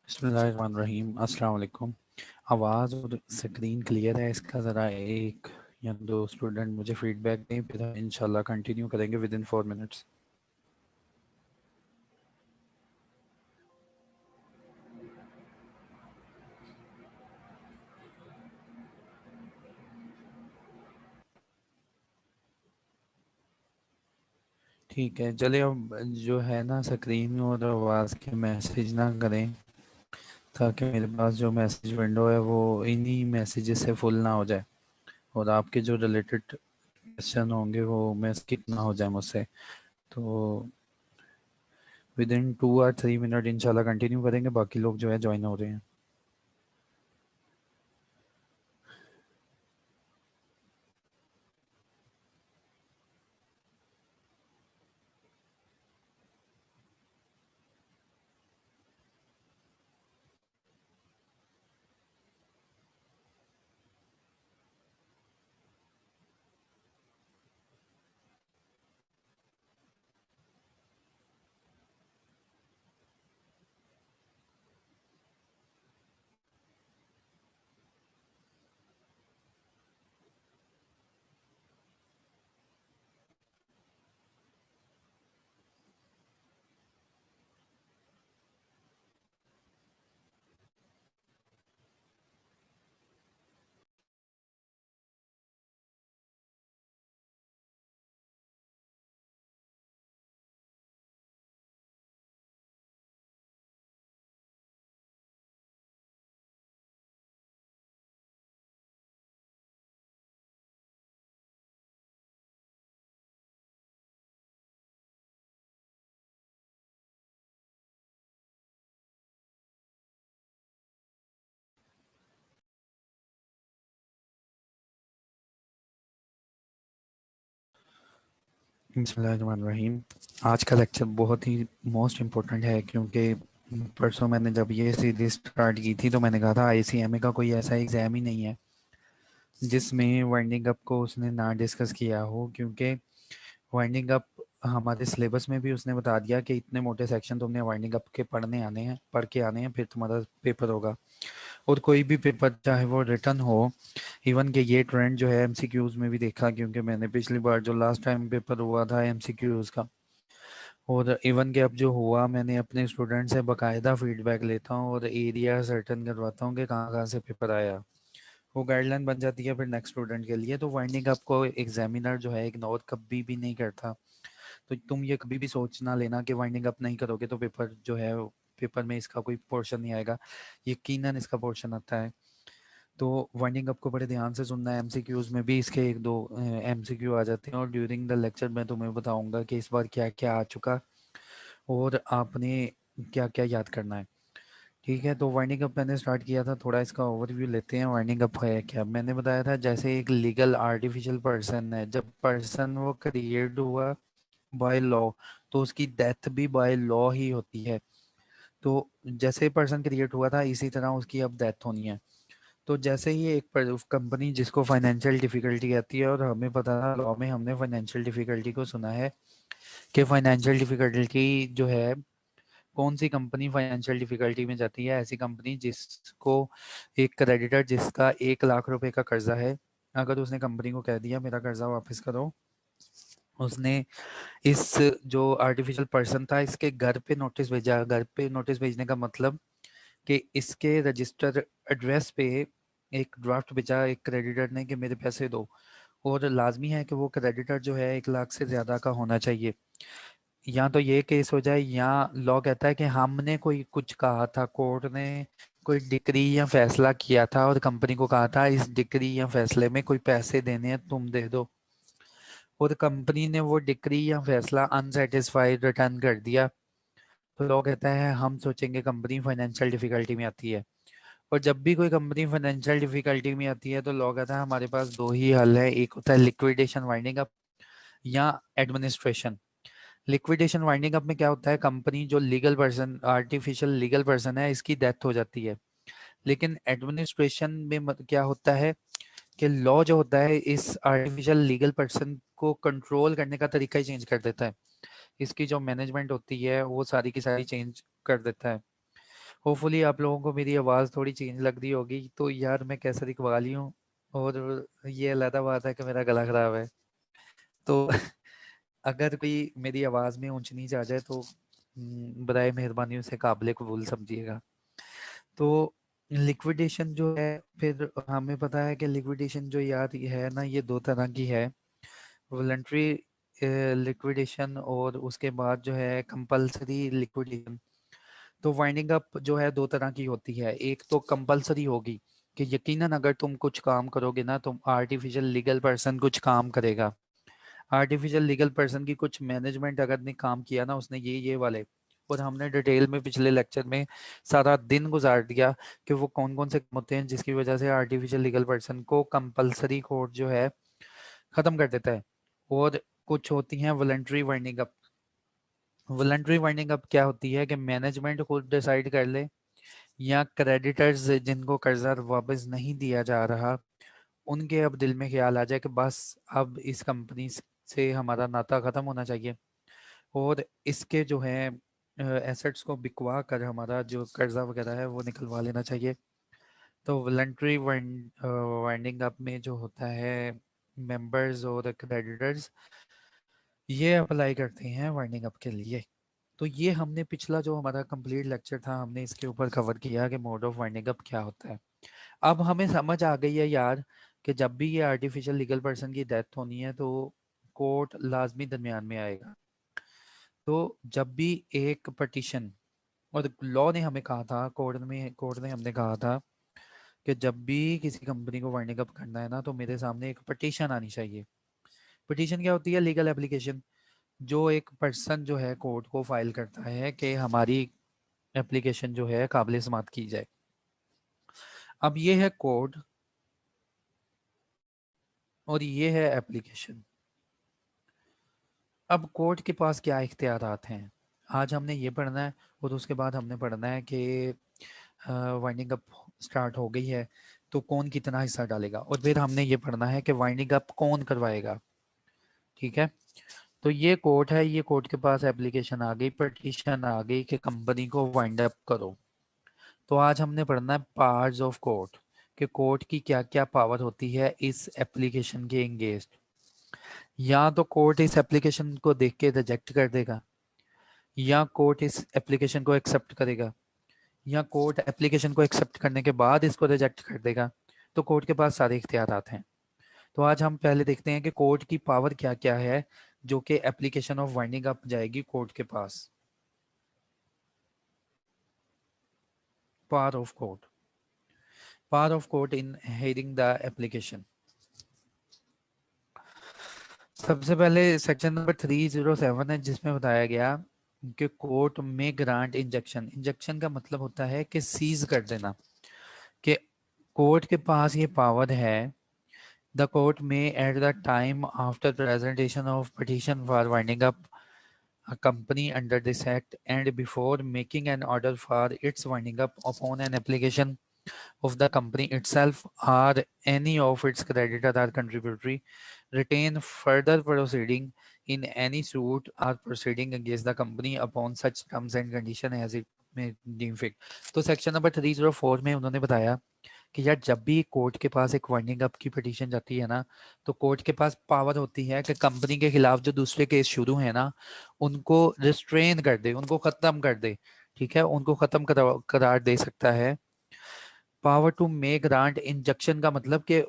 बिस्मिल्लाहिर्रहमानिर्रहीम। अस्सलाम वालेकुम। आवाज़ और स्क्रीन क्लियर है इसका? ज़रा एक या दो स्टूडेंट मुझे फीडबैक दें, फिर हम इंशाल्लाह कंटिन्यू करेंगे विद इन 4 मिनट्स। ठीक है, चलिए अब जो है ना स्क्रीन और आवाज़ के मैसेज ना करें, ताकि मेरे पास जो मैसेज विंडो है वो इन्हीं मैसेजेस से फुल ना हो जाए और आपके जो रिलेटेड क्वेश्चन होंगे वो मैं स्किप ना हो जाए मुझसे। तो विद इन 2 और 3 मिनट इंशाल्लाह कंटिन्यू करेंगे। बाकी लोग जो है ज्वाइन हो रहे हैं। बिस्मिल्लाहिर्रहमानिर्रहीम। आज का लेक्चर बहुत ही मोस्ट इम्पोर्टेंट है, क्योंकि परसों मैंने जब ये सीरीज स्टार्ट की थी तो मैंने कहा था आईसीएमए का कोई ऐसा एग्ज़ाम ही नहीं है जिसमें वाइंडिंग अप को उसने ना डिस्कस किया हो, क्योंकि वाइंडिंग अप हमारे सिलेबस में भी उसने बता दिया कि इतने मोटे सेक्शन तुमने वाइंडिंग अप के पढ़ने आने हैं, पढ़ के आने हैं, फिर तुम्हारा पेपर होगा। और कोई भी पेपर चाहे वो रिटर्न हो, इवन कि ये ट्रेंड जो है एमसीक्यूज में भी देखा, क्योंकि मैंने पिछली बार जो लास्ट टाइम पेपर हुआ था एमसीक्यूज का, और इवन के अब जो हुआ, मैंने अपने स्टूडेंट से बाकायदा फीडबैक लेता हूँ और एरिया सर्टन करवाता हूँ कि कहाँ कहाँ से पेपर आया। वो गाइडलाइन बन जाती है फिर नेक्स्ट स्टूडेंट के लिए। तो वाइंडिंग अप को एग्जामिनर जो है इग्नोर कभी भी नहीं करता। तो तुम ये कभी भी सोच ना लेना कि वाइंडिंग अप नहीं करोगे तो पेपर जो है, पेपर में इसका कोई पोर्शन नहीं आएगा। यकीनन इसका पोर्शन आता है। तो वाइंडिंग अप को बड़े ध्यान से सुनना है। एमसीक्यूज में भी इसके एक दो एमसीक्यू आ जाते हैं, और ड्यूरिंग द लेक्चर मैं तुम्हें बताऊंगा कि इस बार क्या क्या आ चुका और आपने क्या क्या याद करना है। ठीक है, तो वाइंडिंग अप मैंने स्टार्ट किया था, थोड़ा इसका ओवरव्यू लेते हैं। वाइंडिंग अप है क्या? मैंने बताया था जैसे एक लीगल आर्टिफिशियल पर्सन है, जब पर्सन वो क्रिएट हुआ बाय लॉ, तो उसकी डेथ भी बाय लॉ ही होती है। तो जैसे पर्सन क्रिएट हुआ था इसी तरह उसकी अब डेथ होनी है। तो जैसे ही एक कंपनी जिसको फाइनेंशियल डिफिकल्टी आती है, और हमें पता था लॉ में हमने फाइनेंशियल डिफिकल्टी को सुना है कि फाइनेंशियल डिफिकल्टी जो है, कौन सी कंपनी फाइनेंशियल डिफिकल्टी में जाती है? ऐसी कंपनी जिसको एक क्रेडिटर जिसका 1 लाख रुपए का कर्जा है, अगर उसने कंपनी को कह दिया मेरा कर्जा वापस करो, उसने इस जो आर्टिफिशियल पर्सन था इसके घर पे नोटिस भेजा। घर पे नोटिस भेजने का मतलब कि इसके रजिस्टर एड्रेस पे एक ड्राफ्ट भेजा एक क्रेडिटर ने कि मेरे पैसे दो, और लाजमी है कि वो क्रेडिटर जो है 1 लाख से ज़्यादा का होना चाहिए। या तो ये केस हो जाए, या लॉ कहता है कि हमने कोई कुछ कहा था, कोर्ट ने कोई डिक्री या फैसला किया था और कंपनी को कहा था इस डिक्री या फैसले में कोई पैसे देने हैं तुम दे दो, और कंपनी ने वो डिक्री या फैसला अनसेटिस्फाइड रिटर्न कर दिया, तो लॉ कहता है हम सोचेंगे कंपनी फाइनेंशियल डिफिकल्टी में आती है। और जब भी कोई कंपनी फाइनेंशियल डिफिकल्टी में आती है तो लॉ कहता है हमारे पास दो ही हल है, एक होता है लिक्विडेशन वाइंडिंग अप या एडमिनिस्ट्रेशन। लिक्विडेशन वाइंडिंग अप में क्या होता है, कंपनी जो legal person artificial legal person है इसकी डेथ हो जाती है। लेकिन एडमिनिस्ट्रेशन में क्या होता है कि लॉ जो होता है इस आर्टिफिशियल लीगल पर्सन को कंट्रोल करने का तरीका ही चेंज कर देता है। इसकी जो मैनेजमेंट होती है वो सारी की सारी चेंज कर देता है। होपफुली आप लोगों को मेरी आवाज़ थोड़ी चेंज लग रही होगी। तो यार मैं कैसा दिखवाली हूँ, और ये अलग बात है कि मेरा गला खराब है, तो अगर कोई मेरी आवाज़ में ऊंच नीच आ जाए तो बराए मेहरबानी उसे काबिल कबूल समझिएगा। तो लिक्विडेशन जो है, फिर हमें पता है कि लिक्विडेशन जो यार ये है ना, ये दो तरह की है, वॉलंटरी लिक्विडेशन और उसके बाद जो है कंपल्सरी लिक्विडेशन। तो वाइंडिंग अप जो है दो तरह की होती है, एक तो कंपल्सरी होगी कि यकीनन अगर तुम कुछ काम करोगे ना, तुम आर्टिफिशियल लीगल पर्सन कुछ काम करेगा, आर्टिफिशियल लीगल पर्सन की कुछ मैनेजमेंट अगर ने काम किया ना, उसने ये वाले, और हमने डिटेल में पिछले लेक्चर में सारा दिन गुजार दिया कि वो कौन कौन से काम होते हैं जिसकी वजह से आर्टिफिशियल लीगल पर्सन को कंपलसरी कोर्ट जो है खत्म कर देता है। और कुछ होती हैं voluntary winding up. Voluntary winding up क्या होती है कि मैनेजमेंट खुद डिसाइड कर ले, या क्रेडिटर्स जिनको कर्जा वापस नहीं दिया जा रहा उनके अब दिल में ख्याल आ जाए कि बस अब इस कंपनी से हमारा नाता खत्म होना चाहिए, और इसके जो है एसेट्स को बिकवा कर हमारा जो कर्जा वगैरह है वो निकलवा लेना चाहिए। तो वॉलंटरी वाइंडिंग अप में जो होता है मेंबर्स और क्रेडिटर्स ये अप्लाई करते हैं वाइंडिंग अप के लिए। तो ये हमने पिछला जो हमारा कंप्लीट लेक्चर था हमने इसके ऊपर कवर किया कि मोड ऑफ वाइंडिंग अप क्या होता है। अब हमें समझ आ गई है यार कि जब भी ये आर्टिफिशियल लीगल पर्सन की डेथ होनी है तो कोर्ट लाजमी दरमियान में आएगा। तो जब भी एक पटिशन, और लॉ ने हमें कहा था, कोर्ट ने हमने कहा था कि जब भी किसी कंपनी को वाइंडिंग अप करना है ना तो मेरे सामने एक पटिशन आनी चाहिए। पटिशन क्या होती है, लीगल एप्लीकेशन, जो एक पर्सन जो है कोर्ट को फाइल करता है कि हमारी एप्लीकेशन जो है काबिल समात की जाए। अब ये है कोड और ये है एप्लीकेशन। अब कोर्ट के पास क्या इख्तियारात हैं, आज हमने ये पढ़ना है, और उसके बाद हमने पढ़ना है कि वाइंडिंग अप स्टार्ट हो गई है तो कौन कितना हिस्सा डालेगा, और फिर हमने ये पढ़ना है कि वाइंडिंग अप कौन करवाएगा। ठीक है, तो ये कोर्ट है, ये कोर्ट के पास एप्लीकेशन आ गई, पटिशन आ गई कि कंपनी को वाइंड अप करो। तो आज हमने पढ़ना है पावर्स ऑफ कोर्ट, कि कोर्ट की क्या क्या पावर होती है इस एप्लीकेशन के एंगेस्ट। या तो कोर्ट इस एप्लीकेशन को देख के रिजेक्ट कर देगा, या कोर्ट इस एप्लीकेशन को एक्सेप्ट करेगा, या कोर्ट एप्लीकेशन को एक्सेप्ट करने के बाद इसको रिजेक्ट कर देगा। तो कोर्ट के पास सारे इख्तियारात हैं। तो आज हम पहले देखते हैं कि कोर्ट की पावर क्या क्या है जो कि एप्लीकेशन ऑफ वाइंडिंग अप जाएगी कोर्ट के पास। Power of court, power of court in hearing the application. सबसे पहले सेक्शन नंबर 307 है जिसमें बताया गया कि कोर्ट में ग्रांट इंजेक्शन। इंजेक्शन का मतलब होता है कि सीज कर देना, कि कोर्ट के पास ये पावर है। द कोर्ट में at the time after presentation of petition for winding up a company under this act and before making an order for its winding up upon an application of the company itself or any of its creditor or contributory, retain further proceeding in any suit or proceeding against the company upon such terms and condition as it may deem fit। तो section number 304 में उन्होंने बताया कि यार जब भी court के पास एक वाइंडिंग अप की पिटीशन जाती है ना, तो कोर्ट के पास पावर होती है कि कंपनी के खिलाफ जो दूसरे केस शुरू है ना, उनको रिस्ट्रेन कर दे, उनको खत्म कर दे। ठीक है, उनको खत्म करार दे सकता है। Power to make grant injunction का मतलब कि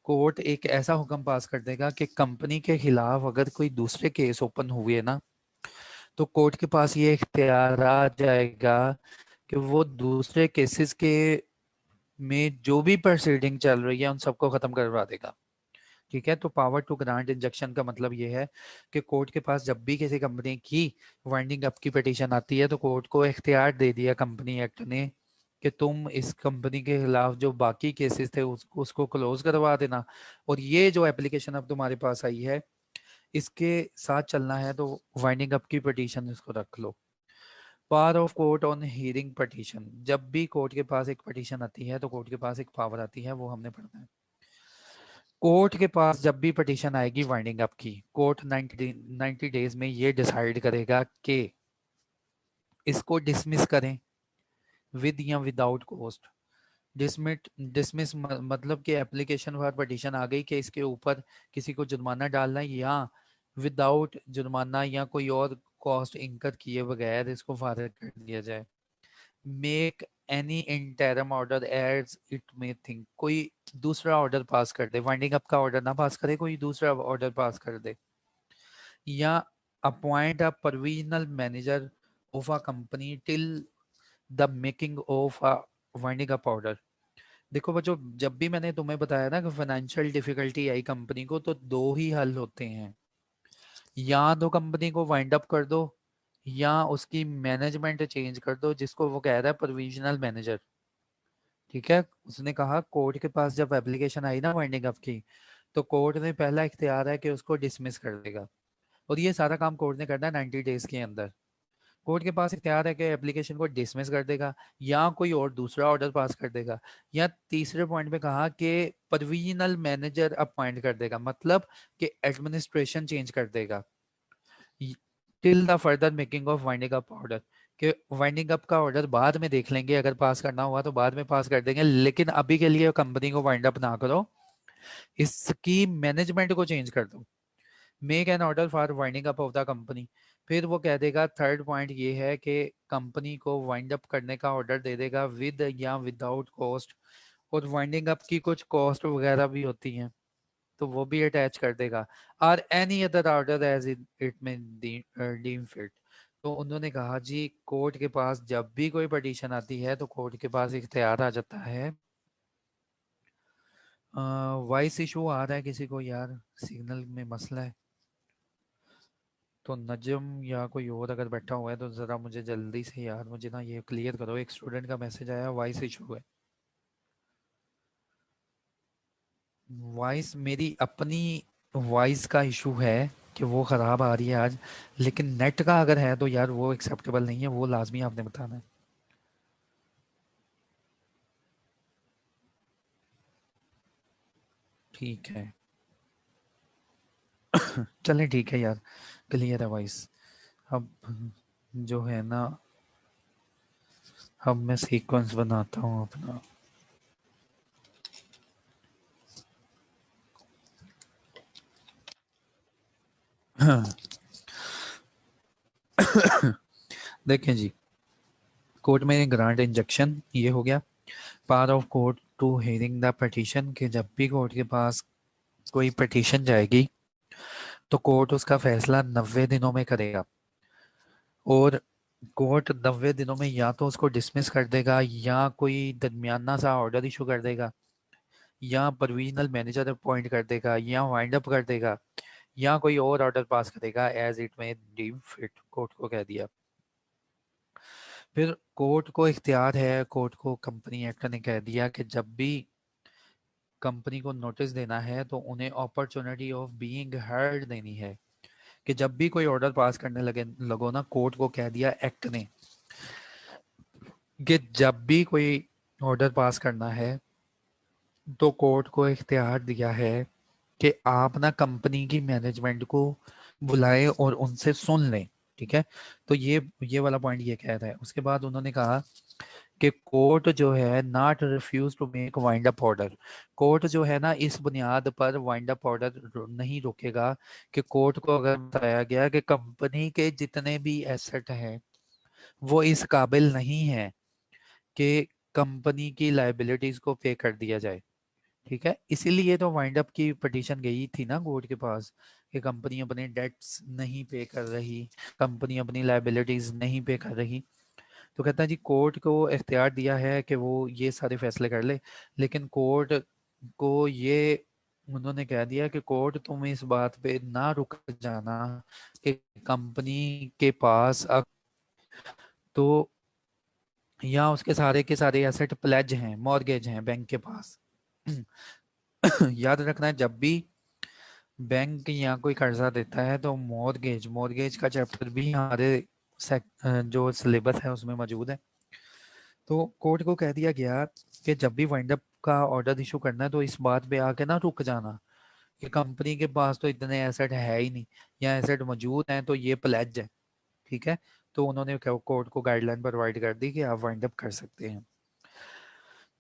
कोर्ट एक ऐसा हुक्म पास कर देगा कि कंपनी के खिलाफ अगर कोई दूसरे केस ओपन हुए ना, तो कोर्ट के पास ये इख्तियार आ जाएगा कि वो दूसरे केसेस के में जो भी प्रोसीडिंग चल रही है उन सबको खत्म करवा देगा। ठीक है, तो पावर टू ग्रांट इंजंक्शन का मतलब ये है कि कोर्ट के पास जब भी किसी कंपनी की वाइंडिंग अप की पिटीशन आती है, तो कोर्ट को इख्तियार दे दिया कंपनी एक्ट ने कि तुम इस कंपनी के खिलाफ जो बाकी केसेस थे उसको क्लोज करवा देना, और ये जो एप्लीकेशन अब तुम्हारे पास आई है इसके साथ चलना है, तो वाइंडिंग अप की पिटीशन इसको रख लो। Power of court on hearing petition, जब भी कोर्ट के पास एक पिटीशन आती है तो कोर्ट के पास एक पावर आती है, वो हमने पढ़ना है। कोर्ट के पास जब भी पिटीशन आएगी वाइंडिंग अप की, कोर्ट 90 डेज में ये डिसाइड करेगा कि इसको डिसमिस करें विद या विदाउट कॉस्ट। डिसमिस मतलब कि एप्लीकेशन फॉर पिटीशन आ गई कि इसके ऊपर किसी को जुर्माना डालना है, या विदाउट जुर्माना या कोई और कॉस्ट इनकर किए बगैर इसको फारिग कर दिया जाए। Make any interim order as it may think, कोई दूसरा ऑर्डर पास कर दे, वाइंडिंग अप का ऑर्डर ना पास करे, कोई दूसरा ऑर्डर पास कर दे। या appoint a provisional manager of a company till the making of a winding up order. देखो बच्चों, जब भी मैंने तुम्हें बताया ना कि फाइनेंशियल डिफिकल्टी आई कंपनी को, तो दो ही हल होते हैं, या तो कंपनी को वाइंड अप कर दो या उसकी मैनेजमेंट चेंज कर दो, जिसको वो कह रहा है प्रोविजनल मैनेजर। ठीक है, उसने कहा कोर्ट के पास जब एप्लीकेशन आई ना वाइंडिंग अप की, तो कोर्ट ने पहला इख्तियार है कि उसको डिसमिस कर देगा, और ये सारा काम कोर्ट ने करना है 90 डेज के अंदर। कोर्ट के पास इख्तियार है कि एप्लीकेशन को डिसमिस कर देगा, या कोई और दूसरा ऑर्डर पास कर देगा, या तीसरे पॉइंट में कहा कि प्रोविजनल मैनेजर अपॉइंट कर देगा, मतलब कि एडमिनिस्ट्रेशन चेंज कर देगा till the further making of winding up order, कि वाइंडिंग अप का ऑर्डर बाद में देख लेंगे, अगर पास करना हुआ तो बाद में पास कर देंगे, लेकिन अभी के लिए कंपनी को वाइंड अप ना करो, इसकी मैनेजमेंट को चेंज कर दो। Make an order for winding up of the company, फिर वो कह देगा थर्ड पॉइंट ये है कि कंपनी को वाइंड अप करने का ऑर्डर दे देगा विद या विदाउट कॉस्ट, और वाइंडिंग अप की कुछ कॉस्ट वगैरह भी होती हैं तो वो भी अटैच कर देगा, और any other order as it may deem fit. तो उन्होंने कहा जी कोर्ट के पास जब भी कोई पिटीशन आती है तो कोर्ट के पास इख्तियार आ जाता है। वॉइस इशू आ रहा है किसी को यार, सिग्नल में मसला है, तो नजम या कोई और अगर बैठा हुआ है तो ज़रा मुझे जल्दी से यार मुझे ना ये क्लियर करो, एक स्टूडेंट का मैसेज आया वॉइस इशू है। वॉइस मेरी अपनी वॉइस का इशू है कि वो ख़राब आ रही है आज, लेकिन नेट का अगर है तो यार वो एक्सेप्टेबल नहीं है, वो लाजमी आपने बताना है। ठीक है, चलें ठीक है यार, क्लियर है वॉइस। अब जो है ना, अब मैं सीक्वेंस बनाता हूँ अपना। देखें जी, कोर्ट में ग्रांट इंजंक्शन ये हो गया। Power of court to hearing the petition, कि जब भी कोर्ट के पास कोई पिटीशन जाएगी तो कोर्ट उसका फैसला 90 दिनों में करेगा, और कोर्ट 90 दिनों में या तो उसको डिसमिस कर देगा, या कोई दरमियाना सा ऑर्डर इशू कर देगा, या प्रोविजनल मैनेजर अपॉइंट कर देगा, या वाइंड अप कर देगा, या कोई और ऑर्डर पास करेगा as it may deem fit, court को कह दिया। फिर कोर्ट को इख्तियार है, कोर्ट को कंपनी एक्ट ने कह दिया कि जब भी कंपनी को नोटिस देना है तो उन्हें अपॉर्चुनिटी ऑफ बीइंग हर्ड देनी है, कि जब भी कोई ऑर्डर पास करने लगे लगो ना, कोर्ट को कह दिया एक्ट ने कि जब भी कोई ऑर्डर पास करना है तो कोर्ट को इख्तियार दिया है कि आप ना कंपनी की मैनेजमेंट को बुलाएं और उनसे सुन लें। ठीक है, तो ये वाला पॉइंट ये कह रहा है। उसके बाद उन्होंने कहा कि कोर्ट जो है not refuse to make wind up order, court जो है ना इस बुनियाद पर वाइंड अप ऑर्डर नहीं रोकेगा कि कोर्ट को अगर बताया गया कि कंपनी के जितने भी एसेट हैं वो इस काबिल नहीं है कि कंपनी की लाइबिलिटीज को पे कर दिया जाए। ठीक है, इसीलिए तो वाइंड अप की पिटीशन गई थी ना कोर्ट के पास कि कंपनी अपने डेट्स नहीं पे कर रही, कंपनी अपनी लाइबिलिटीज नहीं पे कर रही। तो कहता है जी कोर्ट को इख्तियार दिया है कि वो ये सारे फैसले कर ले, लेकिन कोर्ट को ये उन्होंने कह दिया कि कोर्ट तुम इस बात पे ना रुक जाना कि कंपनी के पास अब तो यहाँ उसके सारे के सारे एसेट प्लेज हैं, मॉर्गेज हैं बैंक के पास। याद रखना है जब भी बैंक यहाँ कोई कर्जा देता है तो मॉर्गेज मॉर्गेज का चैप्टर भी हमारे जो सिलेबस है उसमें मौजूद है। तो कोर्ट को कह दिया गया कि जब भी वाइंड अप का ऑर्डर इशू करना है तो इस बात पे आके ना रुक जाना कि कंपनी के पास तो इतने एसेट है ही नहीं, या एसेट मौजूद हैं तो ये प्लेज है। ठीक है, तो उन्होंने कोर्ट को गाइडलाइन प्रोवाइड कर दी कि आप वाइंड अप कर सकते हैं।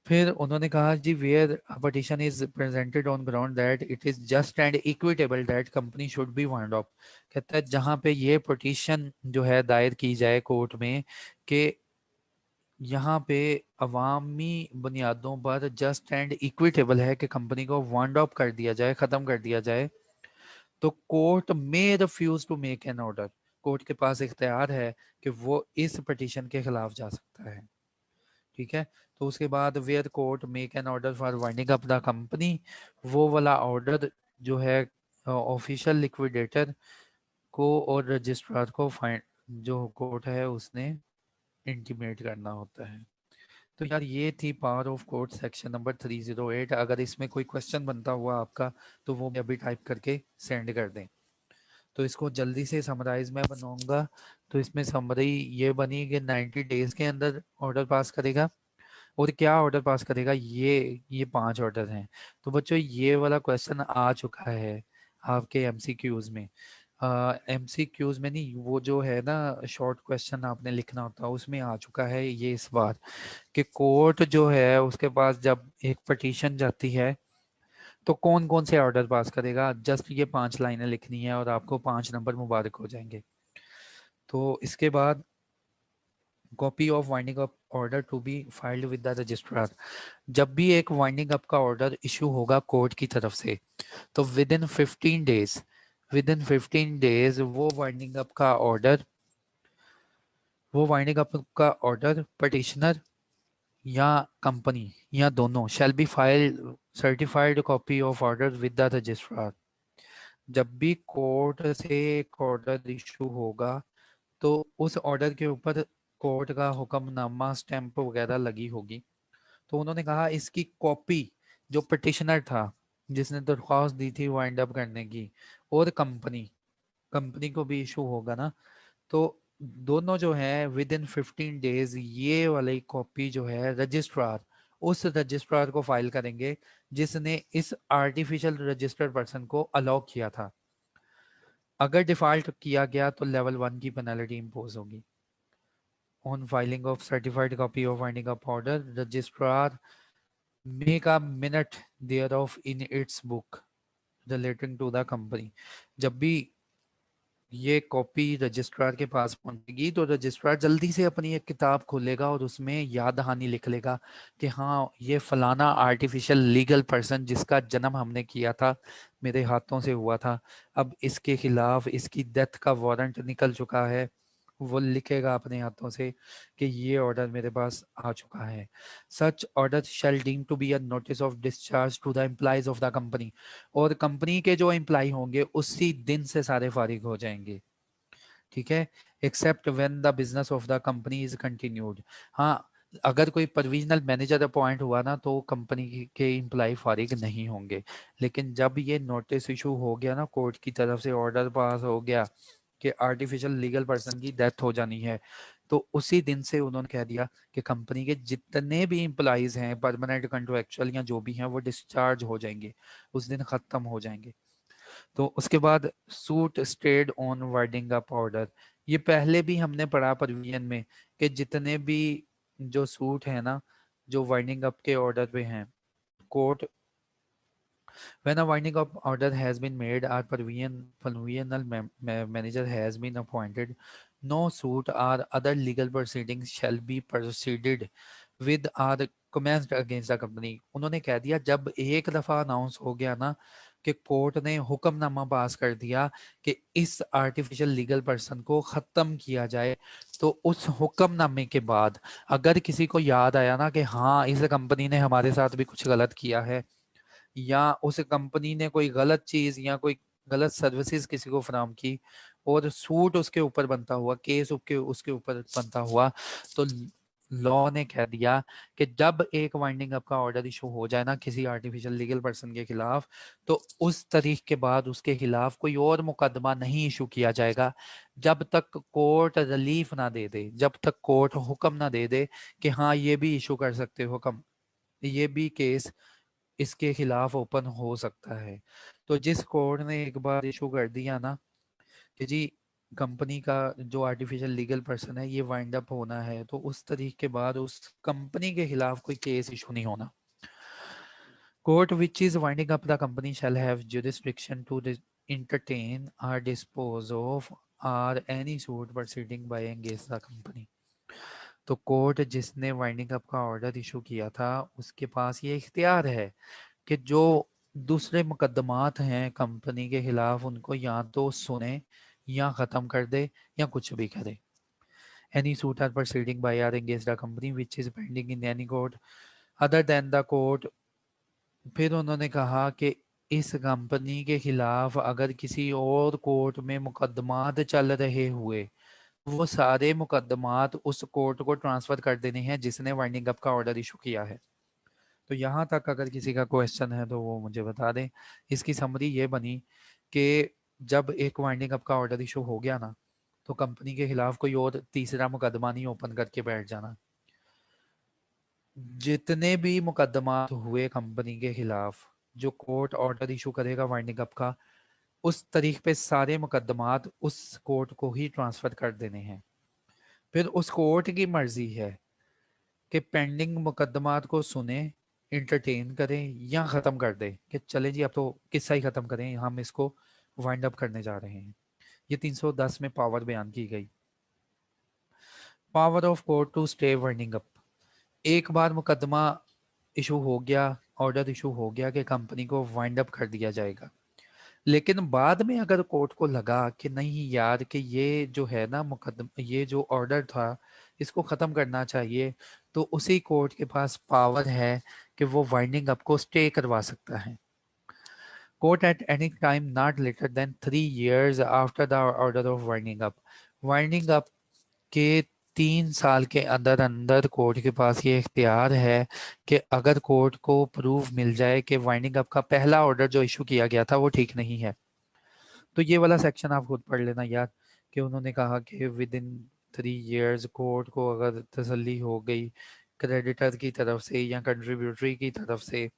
फिर उन्होंने कहा जी where petition is presented on ground that it is just and equitable that company should be wind up, कहता है जहां पे ये पटिशन जो है दायर की जाए कोर्ट में कि यहाँ पे अवामी बुनियादों पर जस्ट एंड इक्विटेबल है कि कंपनी को वाइंड अप कर दिया जाए, खत्म कर दिया जाए, तो कोर्ट में refuse to make an order, court के पास इख्तियार है कि वो इस पटिशन के खिलाफ जा सकता है। ठीक है, तो उसके बाद where court make an order for winding up the company, वो वाला ऑर्डर जो है ऑफिशियल लिक्विडेटर को और रजिस्ट्रार को फाइन जो कोर्ट है उसने इंटीमेट करना होता है। तो यार ये थी power of court section number 308। अगर इसमें कोई क्वेश्चन बनता हुआ आपका तो वो भी अभी टाइप करके सेंड कर दें। तो इसको जल्दी से समराइज मैं बनाऊंगा। तो इसमें समरी ये बनी कि 90 डेज के अंदर ऑर्डर पास करेगा, और क्या ऑर्डर पास करेगा, ये 5 ऑर्डर हैं। तो बच्चों ये वाला क्वेश्चन आ चुका है आपके एमसीक्यूज में। एमसीक्यूज में नहीं, वो जो है ना शॉर्ट क्वेश्चन आपने लिखना होता है उसमें आ चुका है ये इस बार कि कोर्ट जो है उसके पास जब एक पटिशन जाती है तो कौन कौन से ऑर्डर पास करेगा। जस्ट ये 5 लाइनें लिखनी है और आपको 5 नंबर मुबारक हो जाएंगे। तो इसके बाद copy of winding up order to be filed with the registrar, जब भी एक वाइंडिंग अप का ऑर्डर इशू होगा कोर्ट की तरफ से तो विद इन 15 डेज वो वाइंडिंग अप का ऑर्डर पटिशनर या कंपनी या दोनों shall be file certified copy of order with the registrar. जब भी कोर्ट से एक ऑर्डर इशू होगा तो उस ऑर्डर के ऊपर कोर्ट का हुक्मनामा स्टैंप वगैरह लगी होगी। तो उन्होंने कहा इसकी कॉपी जो पिटिशनर था जिसने दरख्वास्त दी थी वाइंड अप करने की, और कंपनी कंपनी को भी इशू होगा ना, तो दोनों जो है विद इन 15 डेज ये वाली कॉपी जो है रजिस्ट्रार उस रजिस्ट्रार को फाइल करेंगे जिसने इस आर्टिफिशियल रजिस्टर्ड पर्सन को अलाउ किया था। अगर डिफॉल्ट किया गया तो लेवल 1 की पेनल्टी इंपोज होगी। On filing of certified copy of winding up order registrar make a minute thereof in its book relating to the company. जब भी ये कॉपी रजिस्ट्रार के पास पहुंचेगी तो रजिस्ट्रार जल्दी से अपनी एक किताब खोलेगा और उसमें याद दहानी लिख लेगा कि हाँ ये फलाना आर्टिफिशियल लीगल पर्सन जिसका जन्म हमने किया था, मेरे हाथों से हुआ था, अब इसके खिलाफ इसकी डेथ का वारंट निकल चुका है। वो लिखेगा अपने हाथों से कि ये ऑर्डर मेरे पास आ चुका है। Such order shall deem to be a notice of discharge to the employees of the company, और कंपनी के जो एम्प्लॉय होंगे उसी दिन से सारे फारिग हो जाएंगे। ठीक है, except when the business of the company is continued. हाँ, अगर कोई प्रोविजनल मैनेजर अपॉइंट हुआ ना तो कंपनी के एम्प्लॉय फारिग नहीं होंगे। लेकिन जब ये नोटिस इशू हो गया ना, कोर्ट की तरफ से ऑर्डर पास हो गया कि आर्टिफिशियल लीगल पर्सन की डेथ हो जानी है, तो उसी दिन से उन्होंने कह दिया कि कंपनी के जितने भी एम्प्लॉयज हैं परमानेंट कंट्रैक्चुअल या जो भी हैं वो डिस्चार्ज हो जाएंगे, उस दिन खत्म हो जाएंगे। तो उसके बाद suit stayed on winding up order, ये पहले भी हमने पढ़ा प्रोविजन में कि जितने भी जो सूट है ना, जो वाइंडिंग अप के ऑर्डर पे हैं, court when a winding up order has been made or provisional manager has been appointed, no suit or other legal proceedings shall be proceeded with or commenced against the company. उन्होंने कह दिया जब एक दफा announce हो गया ना कि कोर्ट ने हुक्मनामा पास कर दिया कि इस आर्टिफिशियल लीगल पर्सन को खत्म किया जाए, तो उस हुक्मनामे के बाद अगर किसी को याद आया ना कि हाँ इस कंपनी ने हमारे साथ भी कुछ गलत किया है, या उस कंपनी ने कोई गलत चीज या कोई गलत सर्विसेज किसी को फराहम की और सूट उसके ऊपर बनता हुआ, केस उसके ऊपर बनता हुआ, तो लॉ ने कह दिया कि जब एक वाइंडिंग अप का ऑर्डर इशू हो जाए ना किसी आर्टिफिशियल लीगल पर्सन के खिलाफ, तो उस तारीख के बाद उसके खिलाफ कोई और मुकदमा नहीं इशू किया जाएगा जब तक कोर्ट रिलीफ ना दे दे, जब तक कोर्ट हुक्म ना दे दे कि हाँ ये भी इशू कर सकते हो, कम ये भी केस इसके खिलाफ ओपन हो सकता है। तो जिस कोर्ट ने एक बार इशू कर दिया ना कि जी कंपनी का जो आर्टिफिशियल लीगल पर्सन है ये वाइंड अप होना है, तो उस तारीख के बाद उस कंपनी के खिलाफ कोई केस इशू नहीं होना। Court which is winding up the company shall have jurisdiction to entertain or dispose of or any suit proceeding by against the company। तो कोर्ट जिसने वाइंडिंग अप का ऑर्डर इशू किया था उसके पास ये इख्तियार है कि जो दूसरे मुकदमात हैं कंपनी के खिलाफ उनको या तो सुने या ख़त्म कर दे या कुछ भी करे। Any suit or proceeding by or against the company which is pending in any court other than the court. फिर उन्होंने कहा कि इस कंपनी के खिलाफ अगर किसी और कोर्ट में मुकदमात चल रहे हुए, वो सारे मुकदमात उस कोर्ट को ट्रांसफर कर देने हैं जिसने वाइंडिंग अप का ऑर्डर इशू किया है। तो यहाँ तक अगर किसी का क्वेश्चन है तो वो मुझे बता दें। इसकी समरी ये बनी कि जब एक वाइंडिंग अप का ऑर्डर इशू हो गया ना, तो कंपनी के खिलाफ कोई और तीसरा मुकदमा नहीं ओपन करके बैठ जाना। जितने भी मुकदमात हुए कंपनी के खिलाफ, जो कोर्ट ऑर्डर इशू करेगा वाइंडिंग अप का, उस तारीख पे सारे मुकदमात उस कोर्ट को ही ट्रांसफर कर देने हैं। फिर उस कोर्ट की मर्जी है कि पेंडिंग मुकदमात को सुने, इंटरटेन करें या ख़त्म कर दे कि चले जी अब तो किस्सा ही ख़त्म करें, हम इसको वाइंड अप करने जा रहे हैं। ये 310 में पावर बयान की गई। Power of court to stay winding up. एक बार मुकदमा इशू हो गया, ऑर्डर इशू हो गया कि कंपनी को वाइंड अप कर दिया जाएगा, लेकिन बाद में अगर कोर्ट को लगा कि नहीं यार कि ये जो है ना मुकदमा, ये जो ऑर्डर था इसको ख़त्म करना चाहिए, तो उसी कोर्ट के पास पावर है कि वो वाइंडिंग अप को स्टे करवा सकता है। Court at any time not later than 3 years after the order of winding up. Winding up के 3 साल के अंदर अंदर कोर्ट के पास ये इख्तियार है कि अगर कोर्ट को प्रूफ मिल जाए कि वाइंडिंग अप का पहला ऑर्डर जो इशू किया गया था वो ठीक नहीं है। तो ये वाला सेक्शन आप खुद पढ़ लेना यार, कि उन्होंने कहा कि विद इन 3 years कोर्ट को अगर तसल्ली हो गई क्रेडिटर की तरफ से या कंट्रीब्यूटरी की तरफ से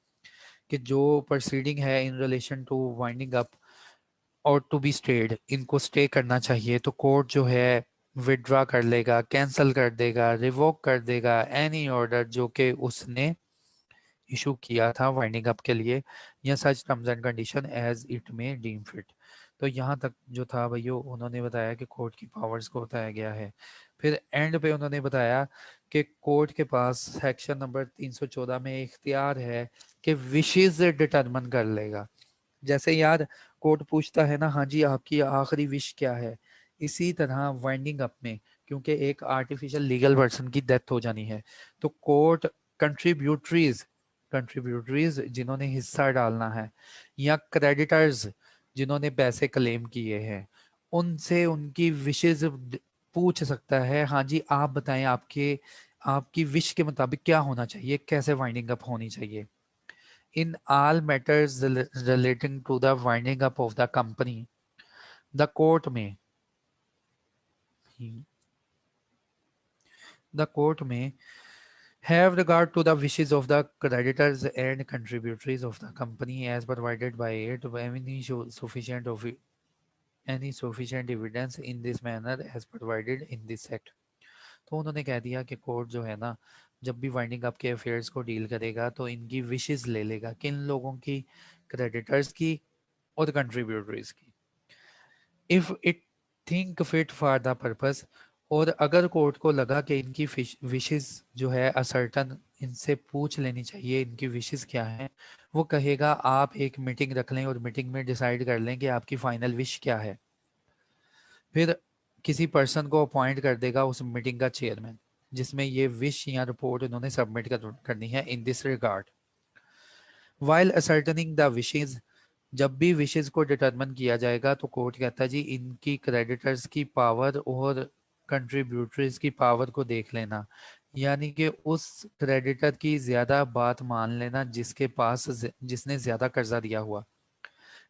कि जो प्रोसीडिंग है in relation two winding up और टू बी स्टेड, इनको स्टे करना चाहिए, तो कोर्ट जो है विड्रॉ कर लेगा, कैंसिल कर देगा, रिवोक कर देगा एनी ऑर्डर जो कि उसने इशू किया था वाइंडिंग अप के लिए, या such terms and condition as it may deem fit. तो यहाँ तक जो था भैया उन्होंने बताया कि कोर्ट की पावर्स को बताया गया है। फिर एंड पे उन्होंने बताया कि कोर्ट के पास सेक्शन नंबर 314 में इख्तियार है कि विशेज डिटरमिन कर लेगा। जैसे यार कोर्ट पूछता है ना, हाँ जी आपकी आखिरी विश क्या है, इसी तरह वाइंडिंग अप में क्योंकि एक आर्टिफिशियल लीगल पर्सन की डेथ हो जानी है, तो कोर्ट कंट्रीब्यूटरीज कंट्रीब्यूटरीज जिन्होंने हिस्सा डालना है या क्रेडिटर्स जिन्होंने पैसे क्लेम किए हैं, उनसे उनकी विशेज पूछ सकता है। हाँ जी आप बताएं आपके आपकी विश के मुताबिक क्या होना चाहिए, कैसे वाइंडिंग अप होनी चाहिए। In all matters relating to the winding up of the company, the court may the court may have regard to the wishes of the creditors and contributories of the company as provided by it, any sufficient evidence in this manner as provided in this act। तो उन्होंने कह दिया कि court जो है ना, जब भी वाइंडिंग अप के अफेयर्स को डील करेगा तो इनकी विशेस ले लेगा, किन लोगों की, क्रेडिटर्स की और कंट्रीब्यूटरीज की, if it think fit for the purpose. और अगर कोर्ट को लगा कि इनकी विशेस जो है असर्टन, इनसे पूछ लेनी चाहिए इनकी विशेस क्या है, वो कहेगा आप एक मीटिंग रख लें और मीटिंग में डिसाइड कर लें कि आपकी फाइनल विश क्या है। फिर किसी पर्सन को अपॉइंट कर देगा उस मीटिंग का चेयरमैन, जिसमें ये विश या रिपोर्ट उन्होंने सबमिट करनी है in this regard. While ascertaining the wishes, जब भी विशेज को डिटरमिन किया जाएगा तो कोर्ट कहता है जी इनकी क्रेडिटर्स की पावर और कंट्रीब्यूटरीज की पावर को देख लेना, यानी कि उस क्रेडिटर की ज्यादा बात मान लेना जिसके पास जिसने ज्यादा कर्जा दिया हुआ,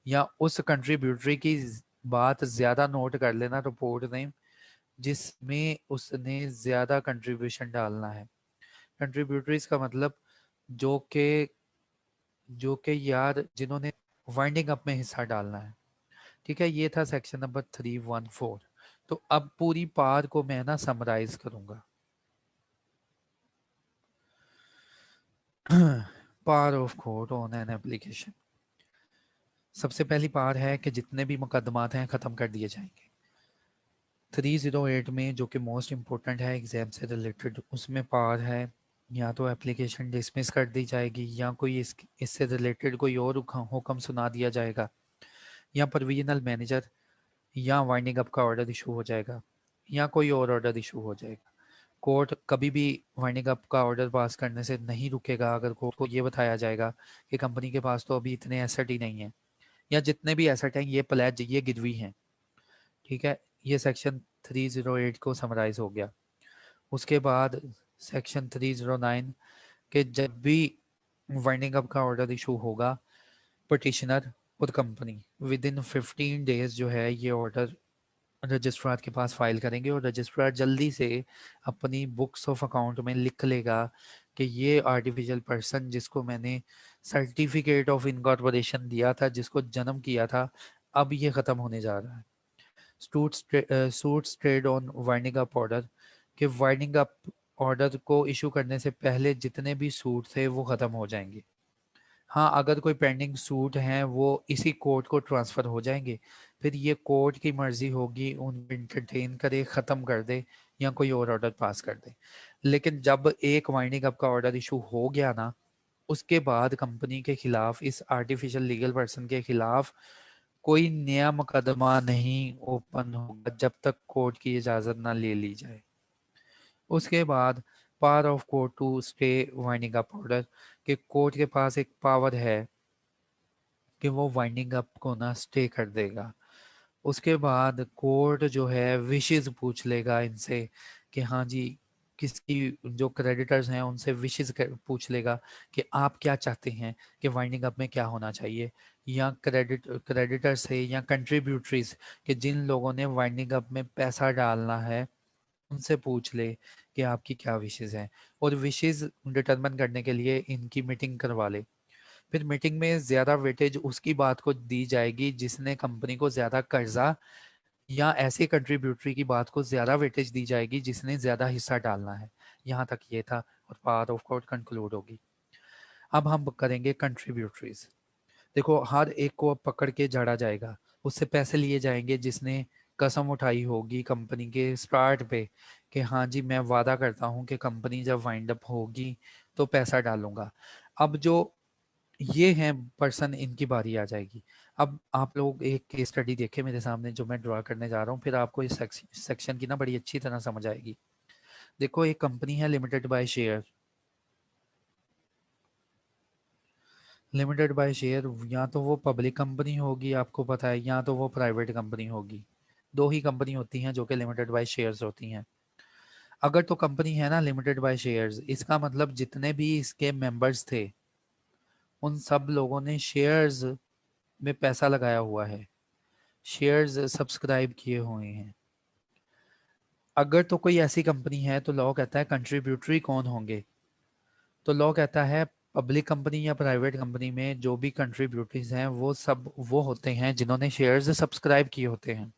या उस कंट्रीब्यूटरी की बात ज्यादा नोट कर लेना रिपोर्ट में जिसमें उसने ज्यादा कंट्रीब्यूशन डालना है। कंट्रीब्यूटरीज का मतलब जो के यार जिन्होंने वाइंडिंग अप में हिस्सा डालना है। ठीक है, ये था सेक्शन नंबर 314। तो अब पूरी पार को मैं ना समराइज करूंगा। Power of court on an application. सबसे पहली पार है कि जितने भी मुकदमात हैं खत्म कर दिए जाएंगे। 308 में जो कि मोस्ट इम्पोर्टेंट है एग्जाम से रिलेटेड, उसमें पार है या तो एप्लीकेशन डिसमिस कर दी जाएगी, या कोई इससे रिलेटेड कोई और हुक्म सुना दिया जाएगा, या प्रोविजनल मैनेजर या वाइंडिंग अप का ऑर्डर इशू हो जाएगा, या कोई और ऑर्डर इशू हो जाएगा। कोर्ट कभी भी वाइंडिंग अप का ऑर्डर पास करने से नहीं रुकेगा अगर कोर्ट को ये बताया जाएगा कि कंपनी के पास तो अभी इतने एसेट ही नहीं है, या जितने भी एसेट हैं ये प्लेज, ये गिरवी हैं। ठीक है, ये सेक्शन 308 को समराइज हो गया। उसके बाद सेक्शन 309 के जब भी वाइंडिंग अप का ऑर्डर इशू होगा, पटिशनर और कंपनी विद इन 15 डेज जो है ये ऑर्डर रजिस्ट्रार के पास फाइल करेंगे, और रजिस्ट्रार जल्दी से अपनी बुक्स ऑफ अकाउंट में लिख लेगा कि ये आर्टिफिशियल पर्सन जिसको मैंने सर्टिफिकेट ऑफ इनकॉर्पोरेशन दिया था, जिसको जन्म किया था, अब ये खत्म होने जा रहा है। Suits trade on winding up order, कि वाइंडिंग अप ऑर्डर को इशू करने से पहले जितने भी सूट थे वो खत्म हो जाएंगे। हाँ, अगर कोई पेंडिंग सूट हैं वो इसी कोर्ट को ट्रांसफर हो जाएंगे, फिर ये कोर्ट की मर्जी होगी उनको इंटरटेन करे, खत्म कर दे या कोई और ऑर्डर पास कर दे। लेकिन जब एक वाइंडिंग अप का ऑर्डर इशू हो गया ना, उसके बाद कंपनी के खिलाफ, इस आर्टिफिशियल लीगल पर्सन के खिलाफ कोई नया मुकदमा नहीं ओपन होगा जब तक कोर्ट की इजाजत ना ले ली जाए। उसके बाद power of court to stay winding up order, कि कोर्ट के पास एक पावर है कि वो वाइंडिंग अप को ना स्टे कर देगा। उसके बाद कोर्ट जो है विशेस पूछ लेगा इनसे कि हाँ जी, किसकी, जो क्रेडिटर्स हैं उनसे विशेस पूछ लेगा कि आप क्या चाहते हैं कि वाइंडिंग अप में क्या होना चाहिए, या क्रेडिटर से या कंट्रीब्यूटरीज कि जिन लोगों ने वाइंडिंग अप में पैसा डालना है उनसे पूछ ले कि आपकी क्या विशेस हैं, और विशेस डिटरमिन करने के लिए इनकी मीटिंग करवा ले। फिर मीटिंग में ज्यादा वेटेज उसकी बात को दी जाएगी जिसने कंपनी को ज्यादा कर्जा, या ऐसे कंट्रीब्यूटरी की बात को ज्यादा वेटेज दी जाएगी जिसने ज्यादा हिस्सा डालना है। यहाँ तक ये था और पावर ऑफ कोर्ट कंक्लूड होगी। अब हम करेंगे कंट्रीब्यूटरीज। देखो, हर एक को अब पकड़ के झाड़ा जाएगा, उससे पैसे लिए जाएंगे जिसने कसम उठाई होगी कंपनी के स्टार्ट पे कि हाँ जी मैं वादा करता हूँ कि कंपनी जब वाइंड अप होगी तो पैसा डालूंगा। अब जो ये हैं पर्सन, इनकी बारी आ जाएगी। अब आप लोग एक केस स्टडी देखें मेरे सामने जो मैं ड्रा करने जा रहा हूँ, फिर आपको इस सेक्शन की ना बड़ी अच्छी तरह समझ आएगी। देखो, एक कंपनी है limited by share. Limited by share या तो वो पब्लिक कंपनी होगी, आपको पता है, या तो वो प्राइवेट कंपनी होगी। दो ही कंपनी होती हैं जो कि लिमिटेड बाय शेयर्स होती हैं। अगर तो कंपनी है ना लिमिटेड बाय शेयर्स, इसका मतलब जितने भी इसके मेंबर्स थे उन सब लोगों ने शेयर्स में पैसा लगाया हुआ है, शेयर्स सब्सक्राइब किए हुए हैं। अगर तो कोई ऐसी कंपनी है तो लॉ कहता है कंट्रीब्यूटरी कौन होंगे, तो लॉ कहता है पब्लिक कंपनी या प्राइवेट कंपनी में जो भी कंट्रीब्यूटरीज हैं वो सब वो होते हैं जिन्होंने शेयर्स सब्सक्राइब किए होते हैं।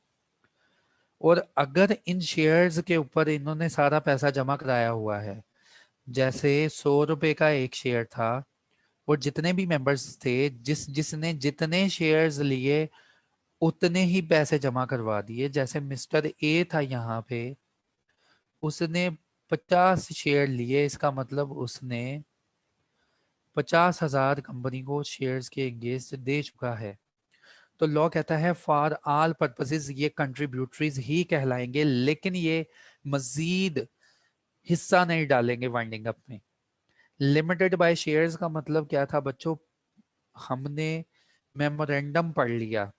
और अगर इन शेयर्स के ऊपर इन्होंने सारा पैसा जमा कराया हुआ है, जैसे 100 रुपए का एक शेयर था और जितने भी मेंबर्स थे, जिसने जितने शेयर्स लिए उतने ही पैसे जमा करवा दिए। जैसे मिस्टर ए था यहाँ पे, उसने 50 शेयर लिए, इसका मतलब उसने 50,000 कंपनी को शेयर्स के अगेंस्ट दे चुका है। तो लॉ कहता है फॉर ऑल पर्पसेस ये कंट्रीब्यूटरीज ही कहलाएंगे, लेकिन ये मजीद हिस्सा नहीं डालेंगे वाइंडिंग अप में। लिमिटेड बाय शेयर्स का मतलब क्या था बच्चों? हमने मेमोरेंडम पढ़ लिया,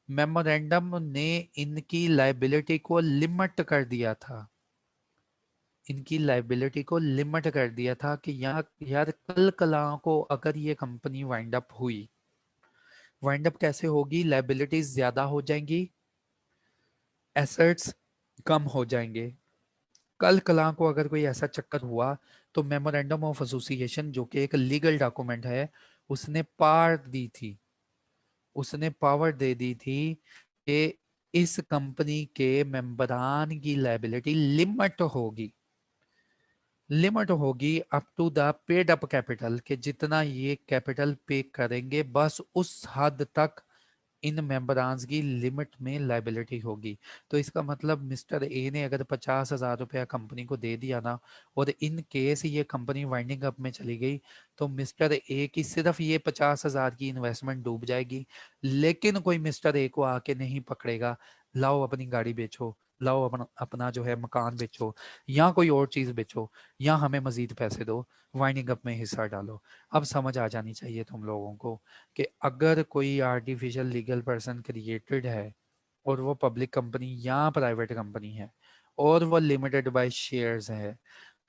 मेमोरेंडम ने इनकी लाइबिलिटी को लिमिट कर दिया था, इनकी लाइबिलिटी को लिमिट कर दिया था कि यार कल कला को अगर ये कंपनी वाइंड अप हुई, वाइंड अप कैसे होगी? लाइबिलिटीज ज्यादा हो जाएंगी, एसेट्स कम हो जाएंगे। कल कला को अगर कोई ऐसा चक्कर हुआ तो मेमोरेंडम ऑफ एसोसिएशन, जो कि एक लीगल डॉक्यूमेंट है, उसने पावर दी थी, उसने पावर दे दी थी कि इस कंपनी के मेंबरान की लाइबिलिटी लिमिट होगी, लिमिट होगी up to the paid up capital, के जितना ये कैपिटल पे करेंगे बस उस हद तक इन मेंबरान्स की लिमिट में लाइबिलिटी होगी। तो इसका मतलब मिस्टर ए ने अगर 50,000 रुपया कंपनी को दे दिया ना, और इन केस ये कंपनी वाइंडिंग अप में चली गई, तो मिस्टर ए की सिर्फ ये 50,000 की इन्वेस्टमेंट डूब जाएगी। लेकिन कोई मिस्टर ए को आके नहीं पकड़ेगा, लाओ अपनी गाड़ी बेचो, लाओ अपना अपना जो है मकान बेचो, या कोई और चीज बेचो, या हमें मजीद पैसे दो, वाइंडिंग अप में हिस्सा डालो। अब समझ आ जानी चाहिए तुम लोगों को कि अगर कोई आर्टिफिशियल लीगल पर्सन क्रिएटेड है और वो पब्लिक कंपनी या प्राइवेट कंपनी है और वो लिमिटेड बाय शेयर्स है,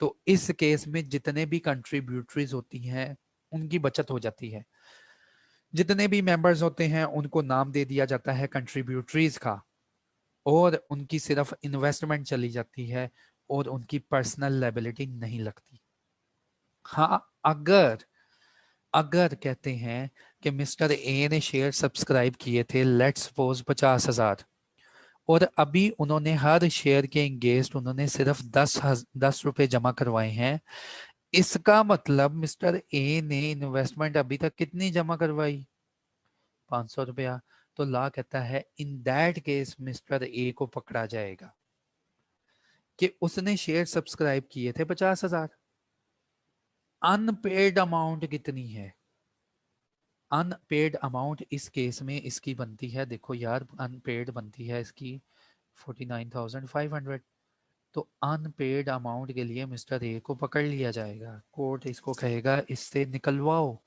तो इस केस में जितने भी कंट्रीब्यूटरीज होती हैं उनकी बचत हो जाती है। जितने भी मेंबर्स होते हैं उनको नाम दे दिया जाता है कंट्रीब्यूटरीज का, और उनकी सिर्फ इन्वेस्टमेंट चली जाती है और उनकी पर्सनल लायबिलिटी नहीं लगती। हाँ, अगर अगर कहते हैं कि मिस्टर ए ने शेयर सब्सक्राइब किए थे लेट्स सपोज 50,000, और अभी उन्होंने हर शेयर के एंगेस्ट उन्होंने सिर्फ 10 रुपए जमा करवाए हैं, इसका मतलब मिस्टर ए ने इन्वेस्टमेंट अभी तक कितनी जमा करवाई? 500 रुपया। तो लॉ कहता है in that case mister A को पकड़ा जाएगा कि उसने शेयर सब्सक्राइब किए थे 50,000, अनपेड अमाउंट कितनी है? अनपेड अमाउंट इस केस में इसकी बनती है, देखो यार अनपेड बनती है इसकी 49,500। तो अनपेड अमाउंट के लिए मिस्टर ए को पकड़ लिया जाएगा, कोर्ट इसको कहेगा इससे निकलवाओ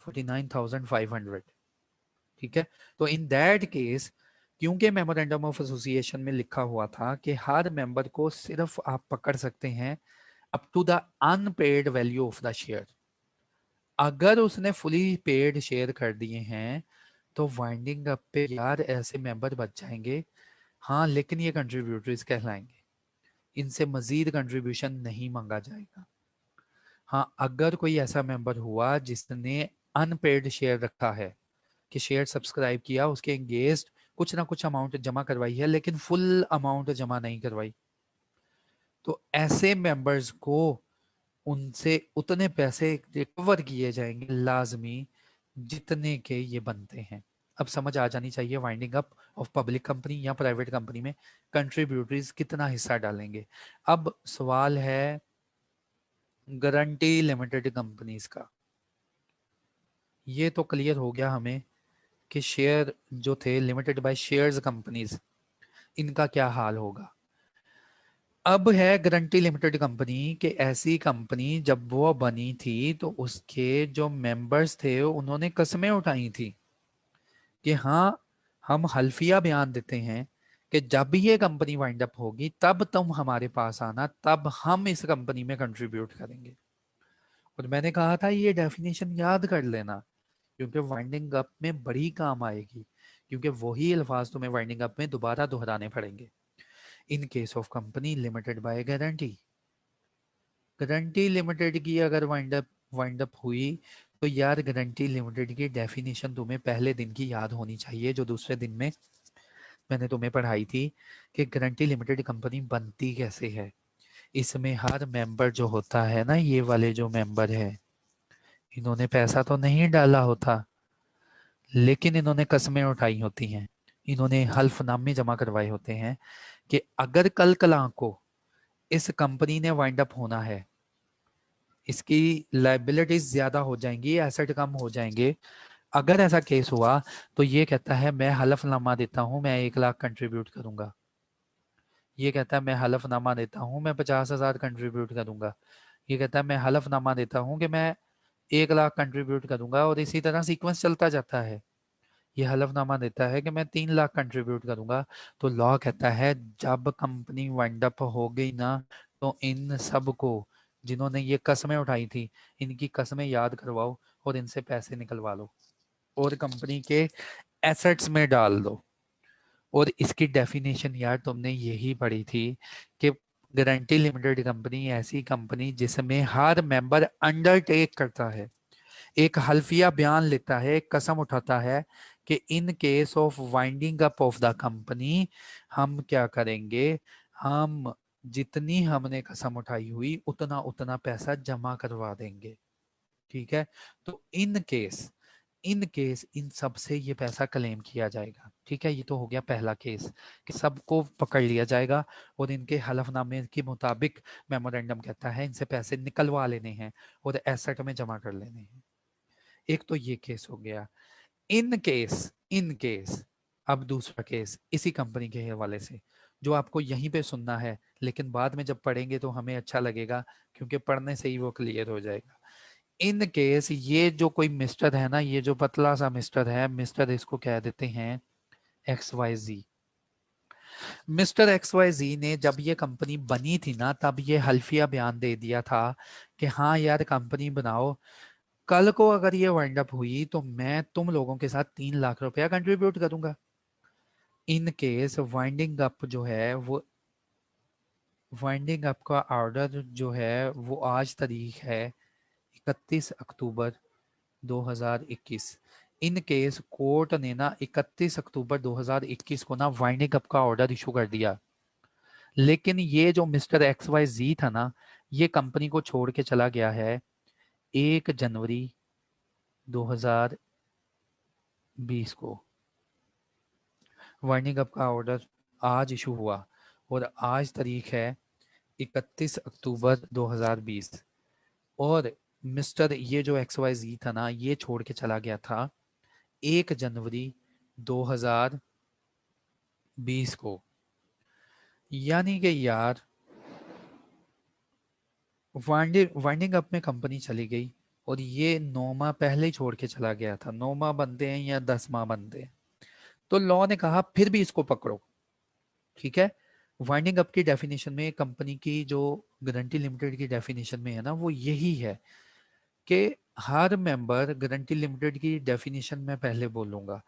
49,500। ठीक है, तो इन दैट केस, क्योंकि मेमोरेंडम ऑफ एसोसिएशन में लिखा हुआ था कि हर मेंबर को सिर्फ आप पकड़ सकते हैं up to the unpaid value of the share, अगर उसने फुली पेड शेयर कर दिए हैं तो वाइंडिंग अप पे यार ऐसे मेंबर बच जाएंगे। हाँ, लेकिन ये कंट्रीब्यूटरीज कहलाएंगे, इनसे मजीद कंट्रीब्यूशन नहीं मांगा जाएगा। हाँ, अगर कोई ऐसा मेंबर हुआ जिसने अनपेड शेयर रखा है, कि शेयर सब्सक्राइब किया, उसके एंगेस्ट कुछ ना कुछ अमाउंट जमा करवाई है लेकिन फुल अमाउंट जमा नहीं करवाई, तो ऐसे मेंबर्स को उनसे उतने पैसे रिकवर किए जाएंगे लाजमी जितने के ये बनते हैं। अब समझ आ जानी चाहिए winding up of public company या प्राइवेट कंपनी में कंट्रीब्यूटरीज कितना हिस्सा डालेंगे। अब सवाल है गारंटी लिमिटेड कंपनीज का। ये तो क्लियर हो गया हमें कि शेयर जो थे लिमिटेड बाय शेयर्स कंपनीज, इनका क्या हाल होगा। अब है गारंटी लिमिटेड कंपनी, कि ऐसी कंपनी जब वो बनी थी तो उसके जो मेंबर्स थे उन्होंने कस्में उठाई थी कि हाँ, हम हल्फिया बयान देते हैं कि जब भी ये कंपनी वाइंड अप होगी तब तुम हमारे पास आना, तब हम इस कंपनी में कंट्रीब्यूट करेंगे। और मैंने कहा था ये डेफिनेशन याद कर लेना, क्योंकि वाइंडिंग अप में बड़ी काम आएगी, क्योंकि वही अल्फाज तुम्हें वाइंडिंग अप में दोबारा दोहराने पड़ेंगे। इन case of company limited by guarantee, guarantee limited की अगर वाइंड अप हुई तो यार गारंटी लिमिटेड की डेफिनेशन तुम्हें पहले दिन की याद होनी चाहिए जो दूसरे दिन में मैंने तुम्हें पढ़ाई थी कि गारंटी लिमिटेड कंपनी बनती कैसे है। इसमें हर मेंबर जो होता है ना, ये वाले जो मेंबर है, इन्होंने पैसा तो नहीं डाला होता, लेकिन इन्होंने कस्में उठाई होती हैं, इन्होंने हल्फनामे जमा करवाए होते हैं कि अगर कल कला को इस कंपनी ने वाइंड अप होना है, इसकी लाइबिलिटीज ज्यादा हो जाएंगी, एसेट कम हो जाएंगे, अगर ऐसा केस हुआ तो ये कहता है मैं हलफनामा देता हूं मैं 1 लाख कंट्रीब्यूट करूंगा, ये कहता है मैं हलफनामा देता हूं मैं 50,000 कंट्रीब्यूट करूंगा, ये कहता है मैं हलफनामा देता हूं कि मैं 1 लाख कंट्रीब्यूट करूंगा, और इसी तरह सीक्वेंस चलता जाता है। ये हलफनामा देता है कि मैं 3 लाख कंट्रीब्यूट करूंगा। तो लॉ कहता है जब कंपनी वाइंड अप हो गई ना, तो इन सब को जिन्होंने ये कस्में उठाई थी, इनकी कस्में याद करवाओ और इनसे पैसे निकलवा लो और कंपनी के एसेट्स में डाल दो। और इसकी डेफिनेशन यार तुमने यही पढ़ी थी कि गारंटी लिमिटेड कंपनी ऐसी कंपनी जिसमें हर मेंबर अंडरटेक करता है, एक हल्फिया बयान लेता है, एक कसम उठाता है कि इन case of winding up of the company हम क्या करेंगे, हम जितनी हमने कसम उठाई हुई उतना उतना पैसा जमा करवा देंगे। ठीक है, तो इन केस इन सब से ये पैसा क्लेम किया जाएगा। ठीक है, ये तो हो गया पहला केस कि सबको पकड़ लिया जाएगा और इनके हलफनामे के मुताबिक मेमोरेंडम कहता है इनसे पैसे निकलवा लेने हैं और एसेट में जमा कर लेने हैं। एक तो ये केस हो गया। इन केस अब दूसरा केस इसी कंपनी के हवाले से जो आपको यहीं पे सुनना है, लेकिन बाद में जब पढ़ेंगे तो हमें अच्छा लगेगा क्योंकि पढ़ने से ही वो क्लियर हो जाएगा। इन केस ये जो कोई मिस्टर है ना, ये जो पतला सा मिस्टर है, मिस्टर इसको कह देते हैं XYZ। मिस्टर XYZ ने जब ये कंपनी बनी थी ना, तब ये हल्फिया बयान दे दिया था कि हाँ यार कंपनी बनाओ, कल को अगर ये वाइंड अप हुई तो मैं तुम लोगों के साथ 3 लाख रुपया कंट्रीब्यूट करूंगा। इन केस वाइंडिंग अप जो है वो, वाइंडिंग अप का ऑर्डर जो है वो आज तारीख है 31 अक्टूबर 2021। इन केस कोर्ट ने ना 31 अक्टूबर 2021 को ना वाइंडिंग अप का ऑर्डर इशू कर दिया, लेकिन ये जो मिस्टर XYZ था ना, ये कंपनी को छोड़ के चला गया है 1 जनवरी 2020 को। वाइंडिंग अप का ऑर्डर आज इशू हुआ और आज तारीख है 31 अक्टूबर 2020, और मिस्टर ये जो XYZ था ना, ये छोड़ के चला गया था 1 जनवरी 2020 को। यानी कि यार वाइंडिंग अप में कंपनी चली गई और ये 9 माह पहले ही छोड़ के चला गया था। 9 माह बनते हैं या 10 माह बनते हैं, तो लॉ ने कहा फिर भी इसको पकड़ो। ठीक है, वाइंडिंग अप की डेफिनेशन में कंपनी की जो गारंटी लिमिटेड की डेफिनेशन में है ना, वो यही है कि हर मेंबर, गारंटी लिमिटेड की डेफिनेशन में पहले बोलूंगा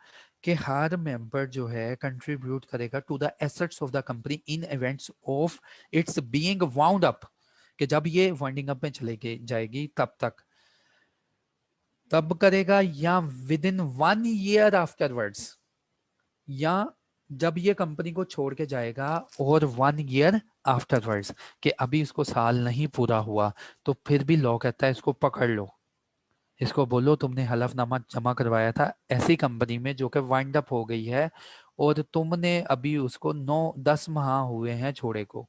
कि हर मेंबर जो है कंट्रीब्यूट करेगा to the assets of the company in events of its being wound up, कि जब ये वाइंडिंग अप में चले जाएगी तब तक, तब करेगा, या विद इन 1 ईयर आफ्टरवर्ड्स, या जब ये कंपनी को छोड़ के जाएगा और 1 ईयर आफ्टरवर्ड्स, कि अभी इसको साल नहीं पूरा हुआ, तो फिर भी लॉ कहता है इसको पकड़ लो, इसको बोलो तुमने हलफनामा जमा करवाया था ऐसी कंपनी में जो कि वाइंड अप हो गई है और तुमने अभी उसको 9-10 माह हुए हैं छोड़े को।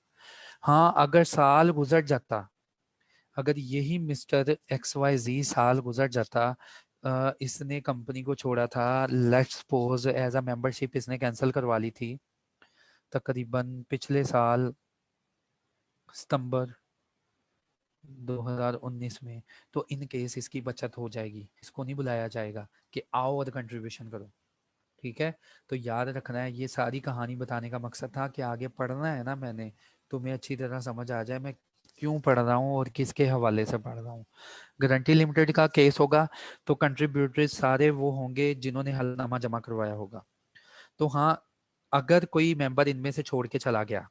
हाँ, अगर साल गुजर जाता, अगर यही मिस्टर XYZ साल गुजर जाता, इसने कंपनी को छोड़ा था, let's suppose as a membership इसने कैंसिल करवा ली थी तकरीबन पिछले साल सितंबर 2019 में, तो इन केस इसकी बचत हो जाएगी, इसको नहीं बुलाया जाएगा कि आओ और कंट्रीब्यूशन करो। ठीक है, तो याद रखना है, ये सारी कहानी बताने का मकसद था कि आगे पढ़ना है ना, मैंने तुम्हें अच्छी तरह समझ आ जाए मैं क्यों पढ़ रहा हूँ और किसके हवाले से पढ़ रहा हूँ। गारंटी लिमिटेड का केस होगा तो कंट्रीब्यूटर्स सारे वो होंगे जिन्होंने हलफनामा जमा करवाया होगा। तो हाँ, अगर कोई मेंबर इनमें से छोड़ के चला गया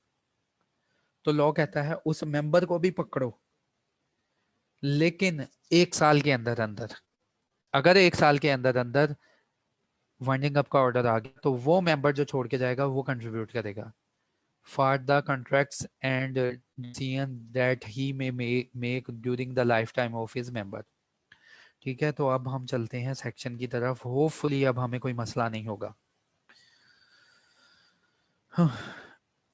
तो लॉ कहता है उस मेंबर को भी पकड़ो, लेकिन 1 साल के अंदर अंदर, अगर 1 साल के अंदर अंदर वाइंडिंग अप का ऑर्डर आ गया तो वो मेंबर जो छोड़ के जाएगा वो कंट्रीब्यूट करेगा for the contracts and decision that he may make during the life time of his member. ठीक है, तो अब हम चलते हैं सेक्शन की तरफ। होपफुली अब हमें कोई मसला नहीं होगा।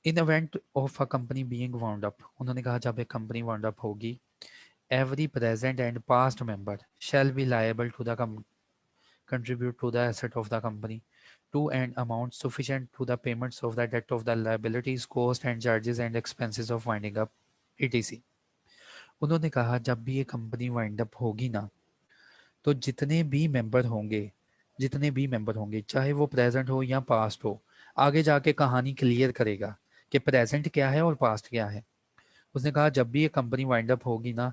इन event of a company being wound up, उन्होंने कहा जब एक कंपनी वाउंड अप होगी, every present and past member shall be liable to the contribute to the asset of the company to an amount sufficient to the payments of the debt of the liabilities, cost and charges and expenses of winding up etc। उन्होंने कहा जब भी ये company wind up होगी ना, तो जितने भी मेंबर होंगे चाहे वो प्रेजेंट हो या पास्ट हो, आगे जाके कहानी क्लियर करेगा कि प्रेजेंट क्या है और पास्ट क्या है। उसने कहा जब भी ये कंपनी वाइंड अप होगी ना,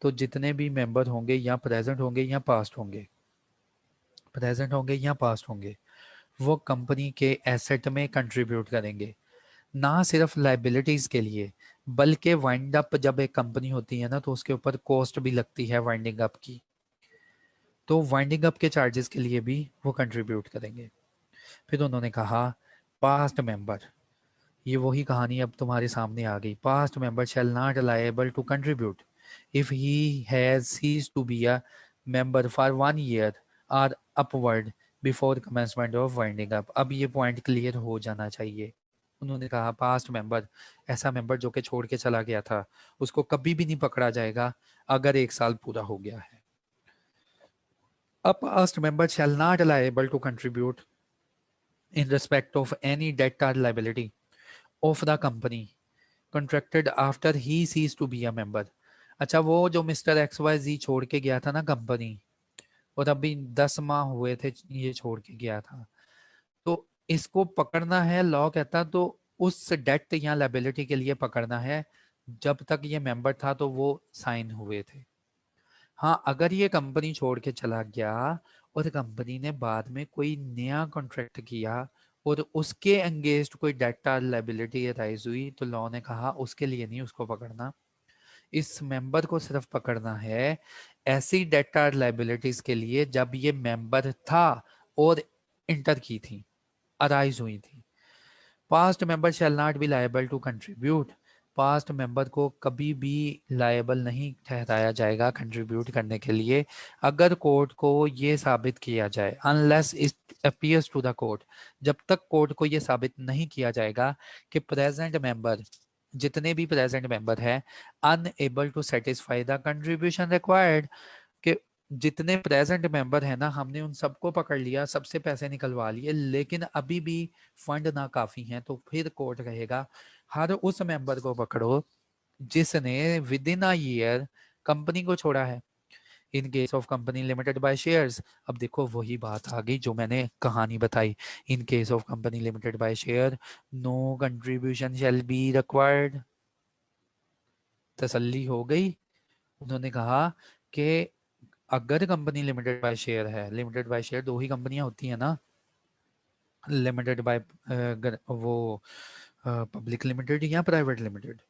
तो जितने भी मेंबर होंगे या प्रेजेंट होंगे या पास्ट होंगे, वो कंपनी के एसेट में कंट्रीब्यूट करेंगे। ना सिर्फ लाइबिलिटीज के लिए, बल्कि वाइंड अप जब एक कंपनी होती है ना, तो उसके ऊपर कॉस्ट भी लगती है वाइंडिंग अप की, तो वाइंडिंग अप के चार्जेस के लिए भी वो कंट्रीब्यूट करेंगे। फिर उन्होंने कहा पास्ट मेंबर, ये वही कहानी अब तुम्हारे सामने आ गई। Past member shall not liable to contribute if he has ceased to be a member for 1 year or upward before commencement of winding up। अब ये पॉइंट क्लियर हो जाना चाहिए। उन्होंने कहा पास्ट मेंबर, ऐसा मेंबर जो कि छोड़ के चला गया था, उसको कभी भी नहीं पकड़ा जाएगा अगर 1 साल पूरा हो गया है। A past member shall not liable to contribute in respect of any debt or liability of the company contracted after he ceased to be a member। अच्छा, वो जो मिस्टर एक्स वाई जी छोड़ के गया था ना कंपनी, और अभी 10 माह हुए थे ये छोड़ के गया था, तो इसको पकड़ना है, लॉ कहता तो उस डेट या लाइबिलिटी के लिए पकड़ना है जब तक ये मेंबर था तो वो साइन हुए थे। हाँ, अगर ये कंपनी छोड़ के चला गया और कंपनी ने बाद में कोई नया कॉन्ट्रैक्ट किया और उसके एंगेस्ट कोई डेट और लाइबिलिटी राइज हुई, तो लॉ ने कहा उसके लिए नहीं उसको पकड़ना, इस मेंबर को सिर्फ पकड़ना है ऐसी डेट और लाइबिलिटीज के लिए जब ये मेंबर था और इंटर की थी, अराइज हुई थी। Past member shall not be liable to contribute, past member को कभी भी लायबल नहीं ठहराया जाएगा कंट्रीब्यूट करने के लिए अगर कोर्ट को ये साबित किया जाए, unless it appears to the court, जब तक कोर्ट को ये साबित नहीं किया जाएगा कि प्रेजेंट मेंबर, जितने भी प्रेजेंट मेंबर है, unable to satisfy the contribution required, कि जितने प्रेजेंट मेंबर है ना, हमने उन सबको पकड़ लिया, सबसे पैसे निकलवा लिए, लेकिन अभी भी फंड ना काफी हैं, तो फिर कोर्ट कहेगा हर उस मेंबर को पकड़ो जिसने with in a year company को छोड़ा है। इन case of company limited by shares, अब देखो वही बात आ गई जो मैंने कहानी बताई। In case of company limited by share no contribution shall be required. तसल्ली हो गई। उन्होंने कहा कि अगर कंपनी लिमिटेड बाय शेयर है, लिमिटेड बाय शेयर दो ही कंपनियां होती हैं ना, लिमिटेड बाय वो पब्लिक लिमिटेड या प्राइवेट लिमिटेड।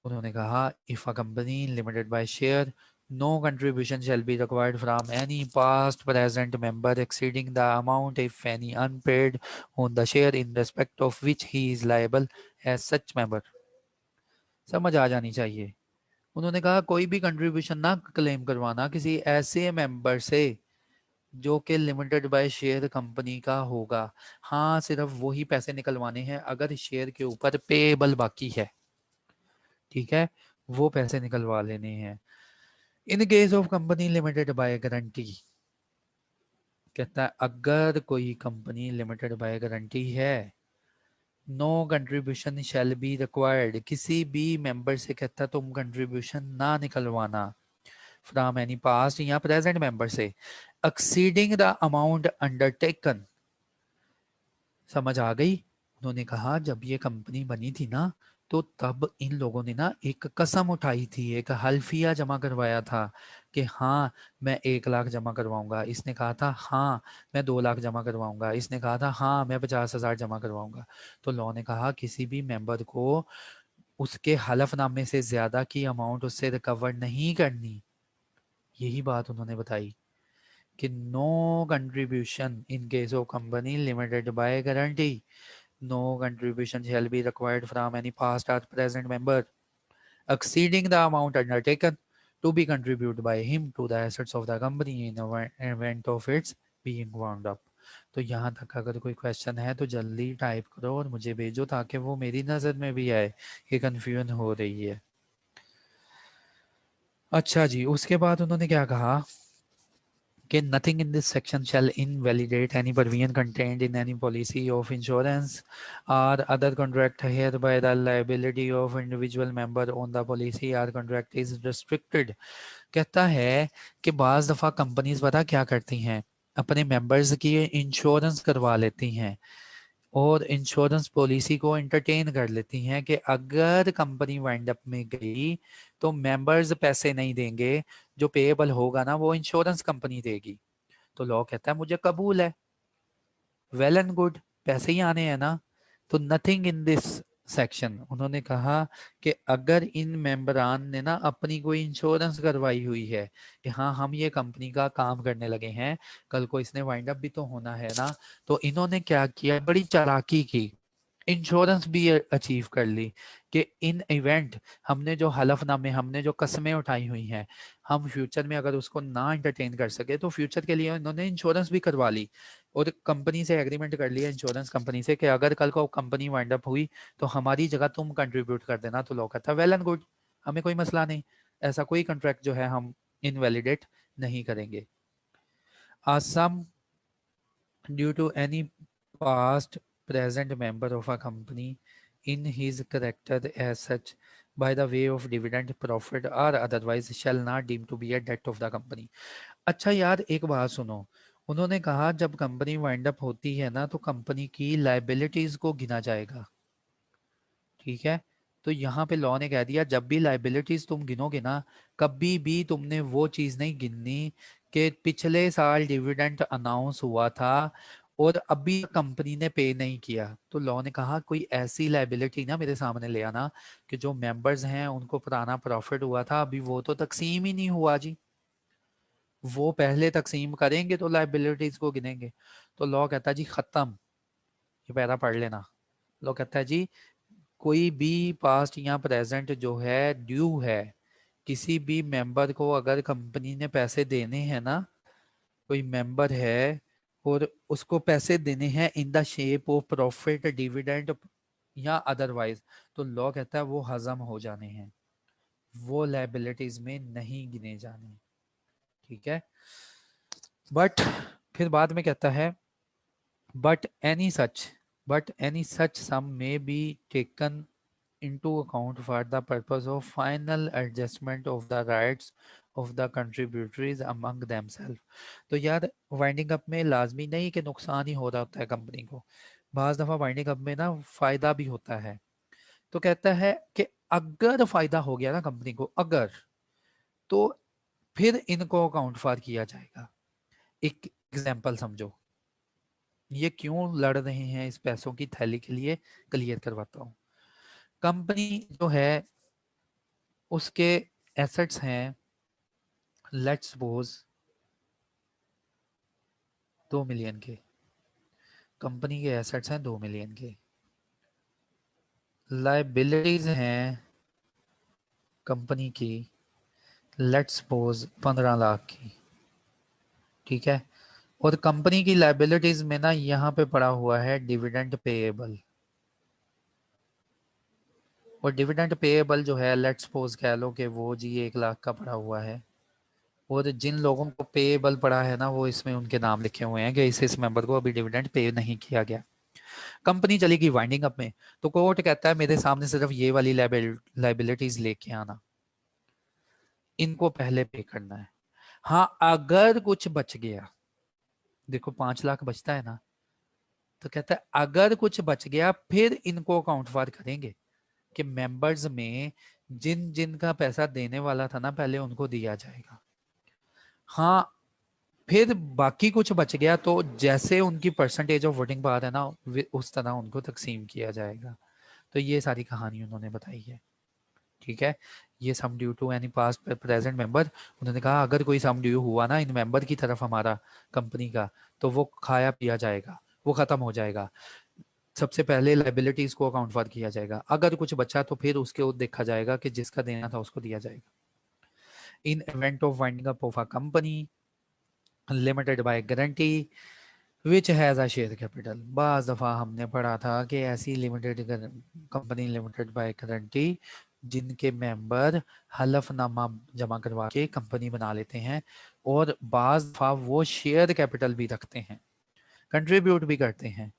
उन्होंने कहा if a company limited by share no contribution shall be required from any past present member exceeding the amount if any unpaid on the share in respect of which he is liable as such member। समझ आ जानी चाहिए। उन्होंने कहा कोई भी contribution ना claim करवाना किसी ऐसे मेंबर से जो कि लिमिटेड बाय शेयर कंपनी का होगा। हाँ, सिर्फ वही पैसे निकलवाने हैं अगर शेयर के ऊपर पेएबल बाकी है, ठीक है, वो पैसे निकलवा लेने हैं। In case of company limited by guarantee, कहता है अगर कोई कंपनी लिमिटेड बाय गारंटी है, no contribution shall be required, किसी भी मेंबर से कहता तुम कंट्रीब्यूशन ना निकलवाना फ्रॉम एनी पास्ट या प्रेजेंट मेंबर से एक्सीडिंग द अमाउंट अंडरटेकन। समझ आ गई। उन्होंने कहा जब ये कंपनी बनी थी ना, तो तब इन लोगों ने ना एक कसम उठाई थी, एक हल्फिया जमा करवाया था कि हाँ मैं 1 लाख जमा करवाऊंगा, इसने कहा था हाँ मैं 2 लाख जमा करवाऊंगा, इसने कहा था हाँ मैं 50,000 जमा करवाऊंगा। तो लॉ ने कहा किसी भी मेंबर को उसके हलफनामे से ज्यादा की अमाउंट उससे रिकवर नहीं करनी। यही बात उन्होंने बताई कि no contribution in case of company limited by guarantee, no contribution shall be required from any past और present member exceeding the amount undertaken to be contributed by him to the assets of the company in event of its being wound up। तो यहाँ तक अगर कोई question है तो जल्दी type करो और मुझे भेजो ताकि वो मेरी नज़र में भी आए कि कन्फ्यूजन हो रही है। अच्छा जी, उसके बाद उन्होंने क्या कहा कि nothing in this section shall invalidate any provision contained in any policy of insurance or other contract hereby the liability of individual member on the policy or contract is restricted। कहता है कि बाज दफ़ा कंपनीज पता क्या करती हैं, अपने मेंबर्स की इंश्योरेंस करवा लेती हैं और इंश्योरेंस पॉलिसी को एंटरटेन कर लेती हैं कि अगर कंपनी वाइंड अप में गई तो मेंबर्स पैसे नहीं देंगे, जो पेएबल होगा ना वो इंश्योरेंस कंपनी देगी। तो लॉ कहता है मुझे कबूल है, वेल एंड गुड, पैसे ही आने हैं ना। तो नथिंग इन दिस सेक्शन, उन्होंने कहा कि अगर इन मेंबरान ने ना अपनी कोई इंश्योरेंस करवाई हुई है कि हाँ हम ये कंपनी का काम करने लगे हैं, कल को इसने वाइंड अप भी तो होना है ना, तो इन्होंने क्या किया, बड़ी चालाकी की, इंश्योरेंस भी अचीव कर ली कि इन इवेंट हमने जो हलफनामे, हमने जो कस्में उठाई हुई हैं, हम फ्यूचर में अगर उसको ना एंटरटेन कर सके तो फ्यूचर के लिए इन्होंने इंश्योरेंस भी करवा ली और कंपनी से एग्रीमेंट कर लिया, इंश्योरेंस कंपनी से, कि अगर कल को कंपनी वाइंड अप हुई तो हमारी जगह तुम कंट्रीब्यूट कर देना। तो लोग कहता है वेल एंड गुड, हमें कोई मसला नहीं, ऐसा कोई कॉन्ट्रैक्ट जो है हम इनवैलिडेट नहीं करेंगे। असम due to any past present member of a company in his character as such by the way of dividend profit or otherwise shall not deem to be a debt of the company। अच्छा यार एक बात सुनो, उन्होंने कहा जब company wind up होती है ना तो कंपनी की लाइबिलिटीज को गिना जाएगा, ठीक है। तो यहाँ पे लॉ ने कह दिया जब भी लाइबिलिटीज तुम गिनोगे ना, कभी भी तुमने वो चीज नहीं गिननी कि पिछले साल डिविडेंड अनाउंस हुआ था और अभी कंपनी ने पे नहीं किया। तो लॉ ने कहा कोई ऐसी लाइबिलिटी ना मेरे सामने ले आना कि जो मेंबर्स हैं उनको पुराना प्रॉफिट हुआ था, अभी वो तो तकसीम ही नहीं हुआ जी, वो पहले तकसीम करेंगे तो लाइबिलिटीज को गिनेंगे। तो लॉ कहता है जी खत्म, ये पैरा पढ़ लेना। लॉ कहता है जी कोई भी पास्ट या प्रेजेंट जो है ड्यू है, किसी भी मेंबर को अगर कंपनी ने पैसे देने हैं ना, कोई मेंबर है और उसको पैसे देने हैं in the shape of profit, dividend या अदरवाइज, तो लॉ कहता है वो हजम हो जाने हैं, वो लाइबिलिटीज में नहीं गिने जाने, ठीक है। बट फिर बाद में कहता है बट एनी सच सम में be taken into account for the purpose of final adjustment of the rights of the contributories among themselves। तो यार वाइंडिंग अप में लाजमी नहीं कि नुकसान ही हो रहा होता है कंपनी को, बाज दफा वाइंडिंग अप में ना फायदा भी होता है। तो कहता है कि अगर फायदा हो गया ना कंपनी को, अगर, तो फिर इनको अकाउंट फॉर किया जाएगा। एक एग्जाम्पल समझो, ये क्यों लड़ रहे हैं इस पैसों की थैली के लिए, क्लियर करवाता हूँ। कंपनी जो है उसके एसेट्स हैं, लेट्स सपोज 2 मिलियन के, कंपनी के एसेट्स हैं 2 मिलियन के, लाइबिलिटीज हैं कंपनी की लेट्स सपोज 15 लाख की, ठीक है। और कंपनी की लाइबिलिटीज में ना यहाँ पे पड़ा हुआ है डिविडेंड पेएबल, और डिविडेंड पेएबल जो है लेट्स सपोज कह लो कि वो जी 1 लाख का पड़ा हुआ है, और जिन लोगों को पेएबल पड़ा है ना वो इसमें उनके नाम लिखे हुए हैं कि इस मेंबर को अभी डिविडेंड पे नहीं किया गया। कंपनी चलेगी वाइंडिंग अप में, तो कोर्ट कहता है मेरे सामने सिर्फ ये वाली लाइबिलिटीज लेके आना, इनको पहले पे करना है। हाँ अगर कुछ बच गया, देखो 5 लाख बचता है ना, तो कहता है अगर कुछ बच गया फिर इनको अकाउंट फॉर करेंगे कि मेंबर्स में जिन जिन का पैसा देने वाला था ना पहले उनको दिया जाएगा। हाँ फिर बाकी कुछ बच गया तो जैसे उनकी परसेंटेज ऑफ वोटिंग पावर है ना उस तरह उनको तकसीम किया जाएगा। तो ये सारी कहानी उन्होंने बताई है, ठीक है, ये sum due to any past present member. उन्होंने कहा अगर कोई सम ड्यू हुआ ना इन मेंबर की तरफ हमारा कंपनी का, तो वो खाया पिया जाएगा, वो खत्म हो जाएगा। सबसे पहले लाइबिलिटीज को अकाउंट फॉर किया जाएगा, अगर कुछ बचा तो फिर उसके वो देखा जाएगा कि जिसका देना था उसको दिया जाएगा। इन event of winding up of a company limited by guarantee which has a share capital. बाज दफा हमने पढ़ा था कि ऐसी limited company limited by guarantee जिनके मेंबर हलफनामा जमा करवा के कंपनी बना लेते हैं और बाज दफा वो शेयर कैपिटल भी रखते हैं, कंट्रीब्यूट भी करते हैं।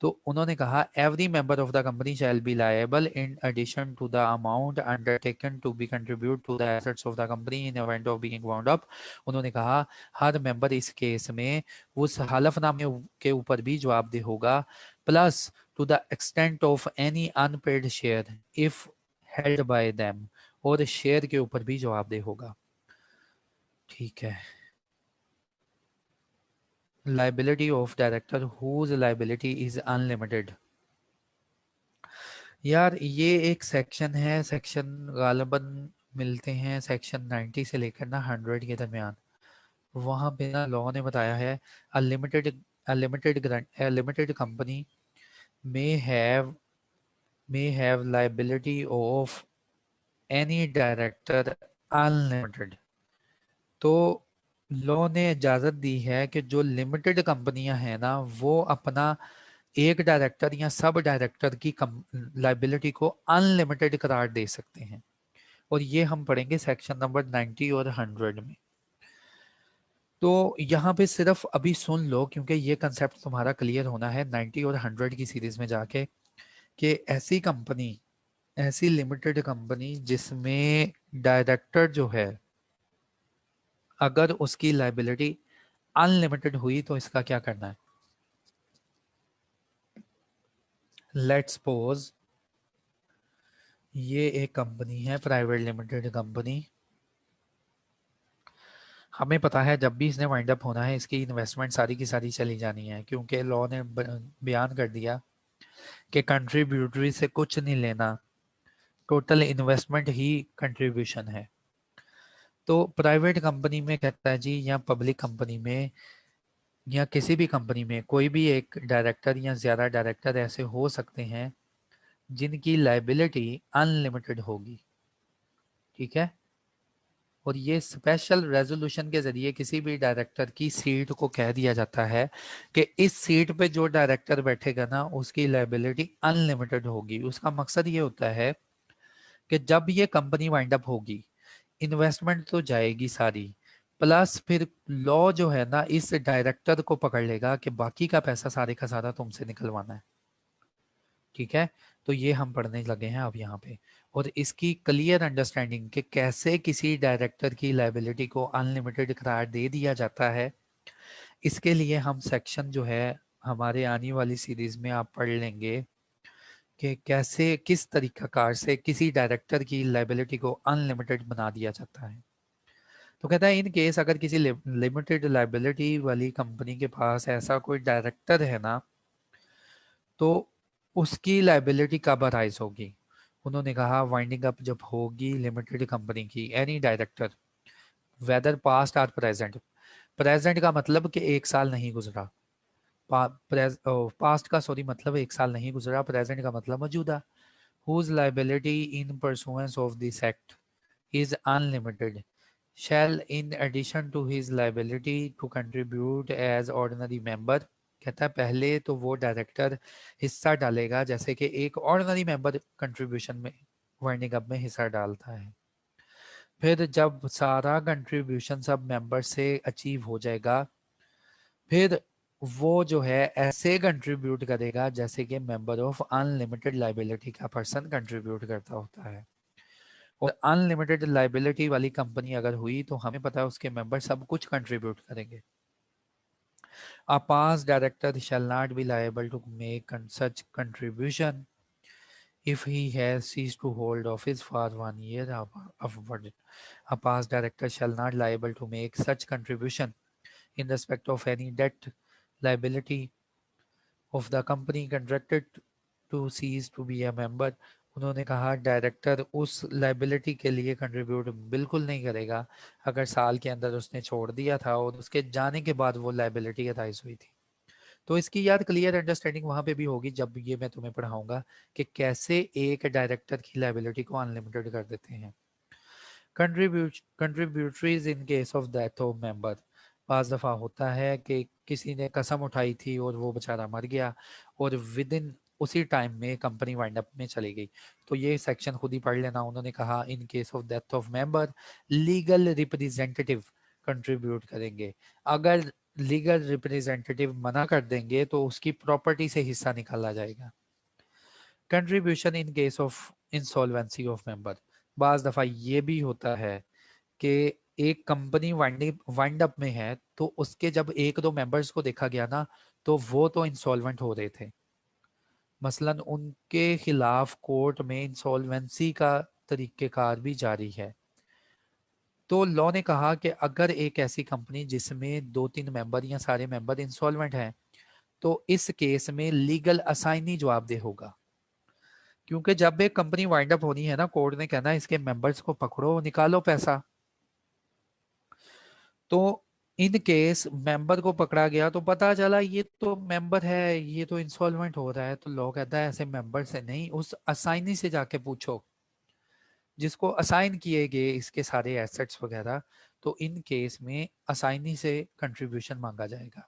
तो उन्होंने कहा every member of the company shall be liable in addition to the amount undertaken to be contribute to the assets of the company in event of being wound up. उन्होंने कहा हर मेंबर इस case में उस हलफनामे के ऊपर भी जवाबदेह होगा, plus to the extent of any unpaid share if held by them, और शेयर के ऊपर भी जवाबदेह होगा। ठीक है, liability of director whose liability is unlimited। यार ये एक सेक्शन है, सेक्शन गालिबन मिलते हैं सेक्शन 90 से लेकर ना 100 के दरमियान। वहां पे ना लॉ ने बताया है a limited company may have liability of any director unlimited। तो लॉ ने इजाजत दी है कि जो लिमिटेड कंपनियां हैं ना वो अपना एक डायरेक्टर या सब डायरेक्टर की लाइबिलिटी को अनलिमिटेड करार दे सकते हैं। और ये हम पढ़ेंगे सेक्शन नंबर 90 और 100 में। तो यहाँ पे सिर्फ अभी सुन लो क्योंकि ये कंसेप्ट तुम्हारा क्लियर होना है 90 और 100 की सीरीज में जाके, कि ऐसी कंपनी, ऐसी लिमिटेड कंपनी जिसमें डायरेक्टर जो है अगर उसकी लाइबिलिटी अनलिमिटेड हुई तो इसका क्या करना है। लेट्स सपोज ये एक कंपनी है, प्राइवेट लिमिटेड कंपनी। हमें पता है जब भी इसने वाइंड अप होना है इसकी इन्वेस्टमेंट सारी की सारी चली जानी है, क्योंकि लॉ ने बयान कर दिया कि कंट्रीब्यूटरी से कुछ नहीं लेना, टोटल इन्वेस्टमेंट ही कंट्रीब्यूशन है। तो प्राइवेट कंपनी में कहता है जी, या पब्लिक कंपनी में या किसी भी कंपनी में कोई भी एक डायरेक्टर या ज्यादा डायरेक्टर ऐसे हो सकते हैं जिनकी लाइबिलिटी अनलिमिटेड होगी। ठीक है, और ये स्पेशल रेजोल्यूशन के जरिए किसी भी डायरेक्टर की सीट को कह दिया जाता है कि इस सीट पे जो डायरेक्टर बैठेगा ना उसकी लाइबिलिटी अनलिमिटेड होगी। उसका मकसद ये होता है कि जब ये कंपनी वाइंड अप होगी इन्वेस्टमेंट तो जाएगी सारी, प्लस फिर लॉ जो है ना इस डायरेक्टर को पकड़ लेगा कि बाकी का पैसा सारे का सारा तुमसे निकलवाना है। ठीक है, तो ये हम पढ़ने लगे हैं अब यहाँ पे, और इसकी क्लियर अंडरस्टैंडिंग कि कैसे किसी डायरेक्टर की लाइबिलिटी को अनलिमिटेड करार दे दिया जाता है, इसके लिए हम सेक्शन जो है हमारे आने वाली सीरीज में आप पढ़ लेंगे कि कैसे किस तरीका कार से किसी डायरेक्टर की लाइबिलिटी को अनलिमिटेड बना दिया जाता है। तो कहता है इन केस अगर किसी लिमिटेड लाइबिलिटी वाली कंपनी के पास ऐसा कोई डायरेक्टर है ना, तो उसकी लाइबिलिटी कब अराइज होगी। उन्होंने कहा वाइंडिंग अप जब होगी लिमिटेड कंपनी की, any director whether past or present. Present का मतलब कि एक साल नहीं गुजरा, पास्ट का सॉरी मतलब एक साल नहीं गुजरा, प्रेजेंट का मतलब मौजूदा। Whose liability in pursuance of this act is unlimited shall in addition to his liability to contribute as ordinary member। कहता है पहले तो वो डायरेक्टर हिस्सा डालेगा जैसे कि एक ऑर्डिनरी मेंबर कंट्रीब्यूशन में वाइंडिंग अप में हिस्सा डालता है। फिर जब सारा कंट्रीब्यूशन सब मेंबर से अचीव हो जाएगा, फिर वो जो है ऐसे कंट्रीब्यूट करेगा जैसे कि मेंबर ऑफ अनलिमिटेड लाइबिलिटी का पर्सन कंट्रीब्यूट करता होता है। और अनलिमिटेड लाइबिलिटी वाली कंपनी अगर हुई तो हमें पता है उसके मेंबर सब कुछ कंट्रीब्यूट करेंगे। A past director shall not be liable to make such contribution if he has ceased to hold office for 1 year upward। A past director shall not liable to make such contribution in respect of any debt liability of the company contracted to cease to be a member। उन्होंने कहा director उस liability के लिए contribute बिल्कुल नहीं करेगा अगर साल के अंदर उसने छोड़ दिया था और उसके जाने के बाद वो लाइबिलिटी अराइज हुई थी। तो इसकी यार क्लियर अंडरस्टैंडिंग वहां पे भी होगी जब ये मैं तुम्हें पढ़ाऊंगा कि कैसे एक डायरेक्टर की लाइबिलिटी को अनलिमिटेड कर देते हैं। Contributories in case of death of member, बाज दफा होता है कि किसी ने कसम उठाई थी और वो बेचारा मर गया और विद इन उसी टाइम में कंपनी वाइंड अप में चली गई। तो ये सेक्शन खुद ही पढ़ लेना। उन्होंने कहा इन case of death of member legal representative contribute करेंगे। अगर लीगल रिप्रेजेंटेटिव मना कर देंगे तो उसकी प्रॉपर्टी से हिस्सा निकाला जाएगा। Contribution in case of insolvency of member, बाज दफा ये भी होता है कि एक कंपनी वाइंड अप में है तो उसके जब एक दो मेंबर्स को देखा गया ना तो वो तो इंसॉल्वेंट हो रहे थे, मसलन उनके खिलाफ कोर्ट में इंसॉल्वेंसी का तरीकेकार भी जारी है। तो लॉ ने कहा कि अगर एक ऐसी कंपनी जिसमें दो तीन मेंबर या सारे मेंबर इंसॉल्वेंट हैं तो इस केस में लीगल असाइनी जवाबदेह होगा। क्योंकि जब एक कंपनी वाइंड अप होनी है ना, कोर्ट ने कहना है इसके मेंबर्स को पकड़ो निकालो पैसा। तो इन केस मेंबर को पकड़ा गया तो पता चला ये तो मेंबर है, ये तो इंसॉल्वेंट हो रहा है, तो लॉ कहता है ऐसे मेंबर से नहीं, उस असाइनी से जाके पूछो जिसको असाइन किए गए इसके सारे एसेट्स वगैरह। तो इन केस में असाइनी से कंट्रीब्यूशन मांगा जाएगा।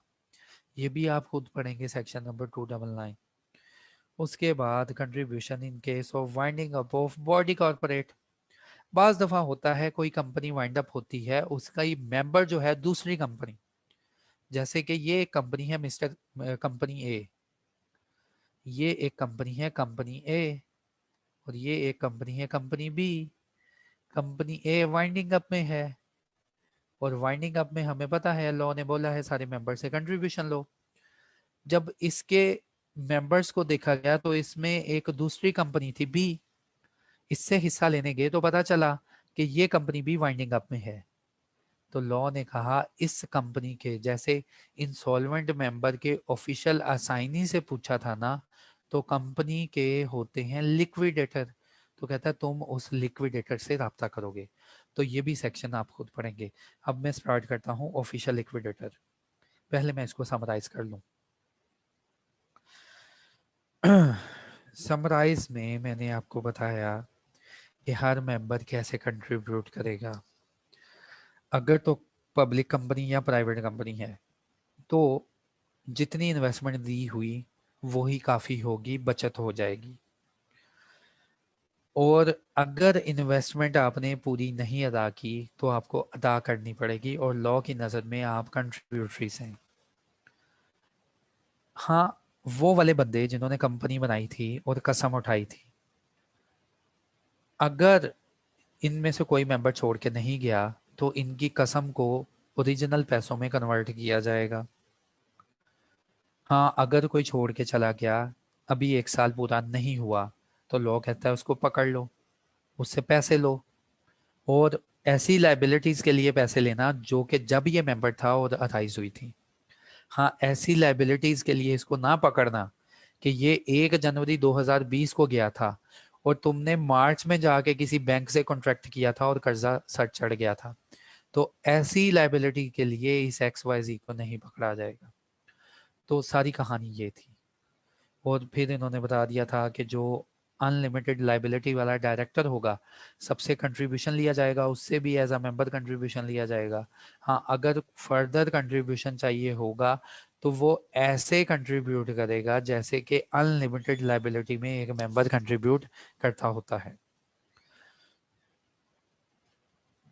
ये भी आप खुद पढ़ेंगे सेक्शन नंबर 299। उसके बाद contribution in case of winding up of body corporate, बाज दफा होता है कोई कंपनी वाइंड अप होती है, उसका ही मेंबर जो है दूसरी कंपनी, जैसे कि ये एक कंपनी है मिस्टर कंपनी ए, ये एक कंपनी है कंपनी ए, और ये एक कंपनी है कंपनी बी। कंपनी ए वाइंडिंग अप में है और वाइंडिंग अप में हमें पता है लॉ ने बोला है सारे मेंबर से कंट्रीब्यूशन लो। जब इसके मेंबर्स को देखा गया तो इसमें एक दूसरी कंपनी थी बी, इससे हिस्सा लेने गए तो पता चला कि ये कंपनी भी वाइंडिंग अप में है। तो लॉ ने कहा इस कंपनी के जैसे इंसॉल्वेंट मेंबर के ऑफिशियल असाइनी से पूछा था ना, तो कंपनी के होते हैं लिक्विडेटर, तो कहता है तुम उस लिक्विडेटर से राब्ता करोगे। तो ये भी सेक्शन आप खुद पढ़ेंगे। अब मैं स्टार्ट करता हूँ ऑफिशियल लिक्विडेटर। पहले मैं इसको समराइज कर लूँ। समराइज में मैंने आपको बताया कि हर मेंबर कैसे कंट्रीब्यूट करेगा। अगर तो पब्लिक कंपनी या प्राइवेट कंपनी है तो जितनी इन्वेस्टमेंट दी हुई वही काफ़ी होगी, बचत हो जाएगी। और अगर इन्वेस्टमेंट आपने पूरी नहीं अदा की तो आपको अदा करनी पड़ेगी और लॉ की नज़र में आप कंट्रीब्यूटरीज हैं। हाँ, वो वाले बंदे जिन्होंने कंपनी बनाई थी और कसम उठाई थी, अगर इनमें से कोई मेंबर छोड़ के नहीं गया तो इनकी कसम को ओरिजिनल पैसों में कन्वर्ट किया जाएगा। हाँ, अगर कोई छोड़ के चला गया, अभी 1 साल पूरा नहीं हुआ, तो लॉ कहता है उसको पकड़ लो, उससे पैसे लो। और ऐसी लाइबिलिटीज के लिए पैसे लेना जो कि जब ये मेंबर था और अथाइज हुई थी। हाँ, ऐसी लाइबिलिटीज के लिए इसको ना पकड़ना कि ये 1 जनवरी 2020 को गया था और तुमने मार्च में जाके किसी बैंक से कॉन्ट्रैक्ट किया था और कर्जा सर चढ़ गया था, तो ऐसी लाइबिलिटी के लिए इस XYZ को नहीं पकड़ा जाएगा। तो सारी कहानी ये थी। और फिर इन्होंने बता दिया था कि जो अनलिमिटेड लाइबिलिटी वाला डायरेक्टर होगा सबसे कंट्रीब्यूशन लिया जाएगा, उससे भी एज अ मेंबर कंट्रीब्यूशन लिया जाएगा। हाँ, अगर फर्दर कंट्रीब्यूशन चाहिए होगा तो वो ऐसे कंट्रीब्यूट करेगा जैसे कि अनलिमिटेड लाइबिलिटी में एक मेंबर कंट्रीब्यूट करता होता है।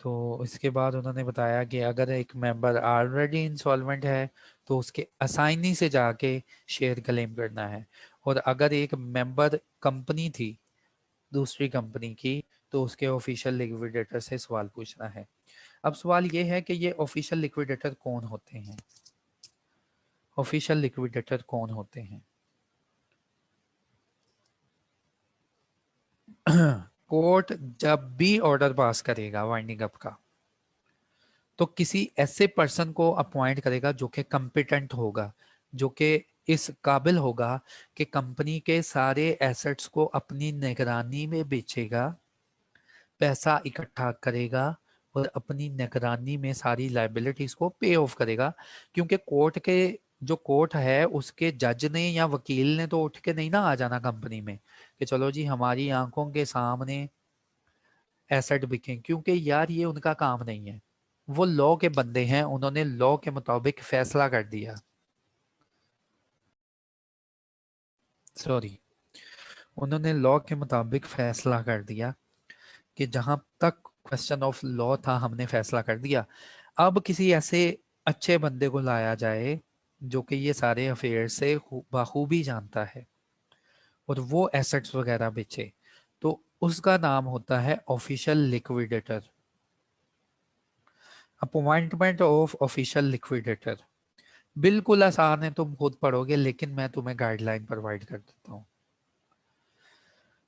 तो इसके बाद उन्होंने बताया कि अगर एक मेंबर ऑलरेडी इंसॉल्वेंट है तो उसके असाइनी से जाके शेयर क्लेम करना है। और अगर एक मेंबर कंपनी थी दूसरी कंपनी की तो उसके ऑफिशियल लिक्विडेटर से सवाल पूछना है। अब सवाल ये है कि ये ऑफिशियल लिक्विडेटर कौन होते हैं? ऑफिशियल लिक्विडेटर कौन होते हैं? कोर्ट जब भी ऑर्डर पास करेगा वाइंडिंग अप का तो किसी ऐसे पर्सन को अपॉइंट करेगा जो कि कॉम्पिटेंट होगा, जो कि इस काबिल होगा कि कंपनी के सारे एसेट्स को अपनी निगरानी में बेचेगा, पैसा इकट्ठा करेगा और अपनी निगरानी में सारी लाइबिलिटीज को पे ऑफ करेगा। क्योंकि कोर्ट के जो कोर्ट है उसके जज ने या वकील ने तो उठ के नहीं ना आ जाना कंपनी में कि चलो जी हमारी आंखों के सामने एसेट बिकें, क्योंकि यार ये उनका काम नहीं है। वो लॉ के बंदे हैं, उन्होंने लॉ के मुताबिक फैसला कर दिया। सॉरी, उन्होंने लॉ के मुताबिक फैसला कर दिया कि जहां तक क्वेश्चन ऑफ लॉ था हमने फैसला कर दिया। अब किसी ऐसे अच्छे बंदे को लाया जाए जो कि ये सारे अफेयर से बाखूबी जानता है और वो एसेट्स वगैरह बेचे, तो उसका नाम होता है official liquidator. Appointment of official liquidator बिल्कुल आसान है, तुम खुद पढ़ोगे, लेकिन मैं तुम्हें गाइडलाइन प्रोवाइड कर देता हूँ।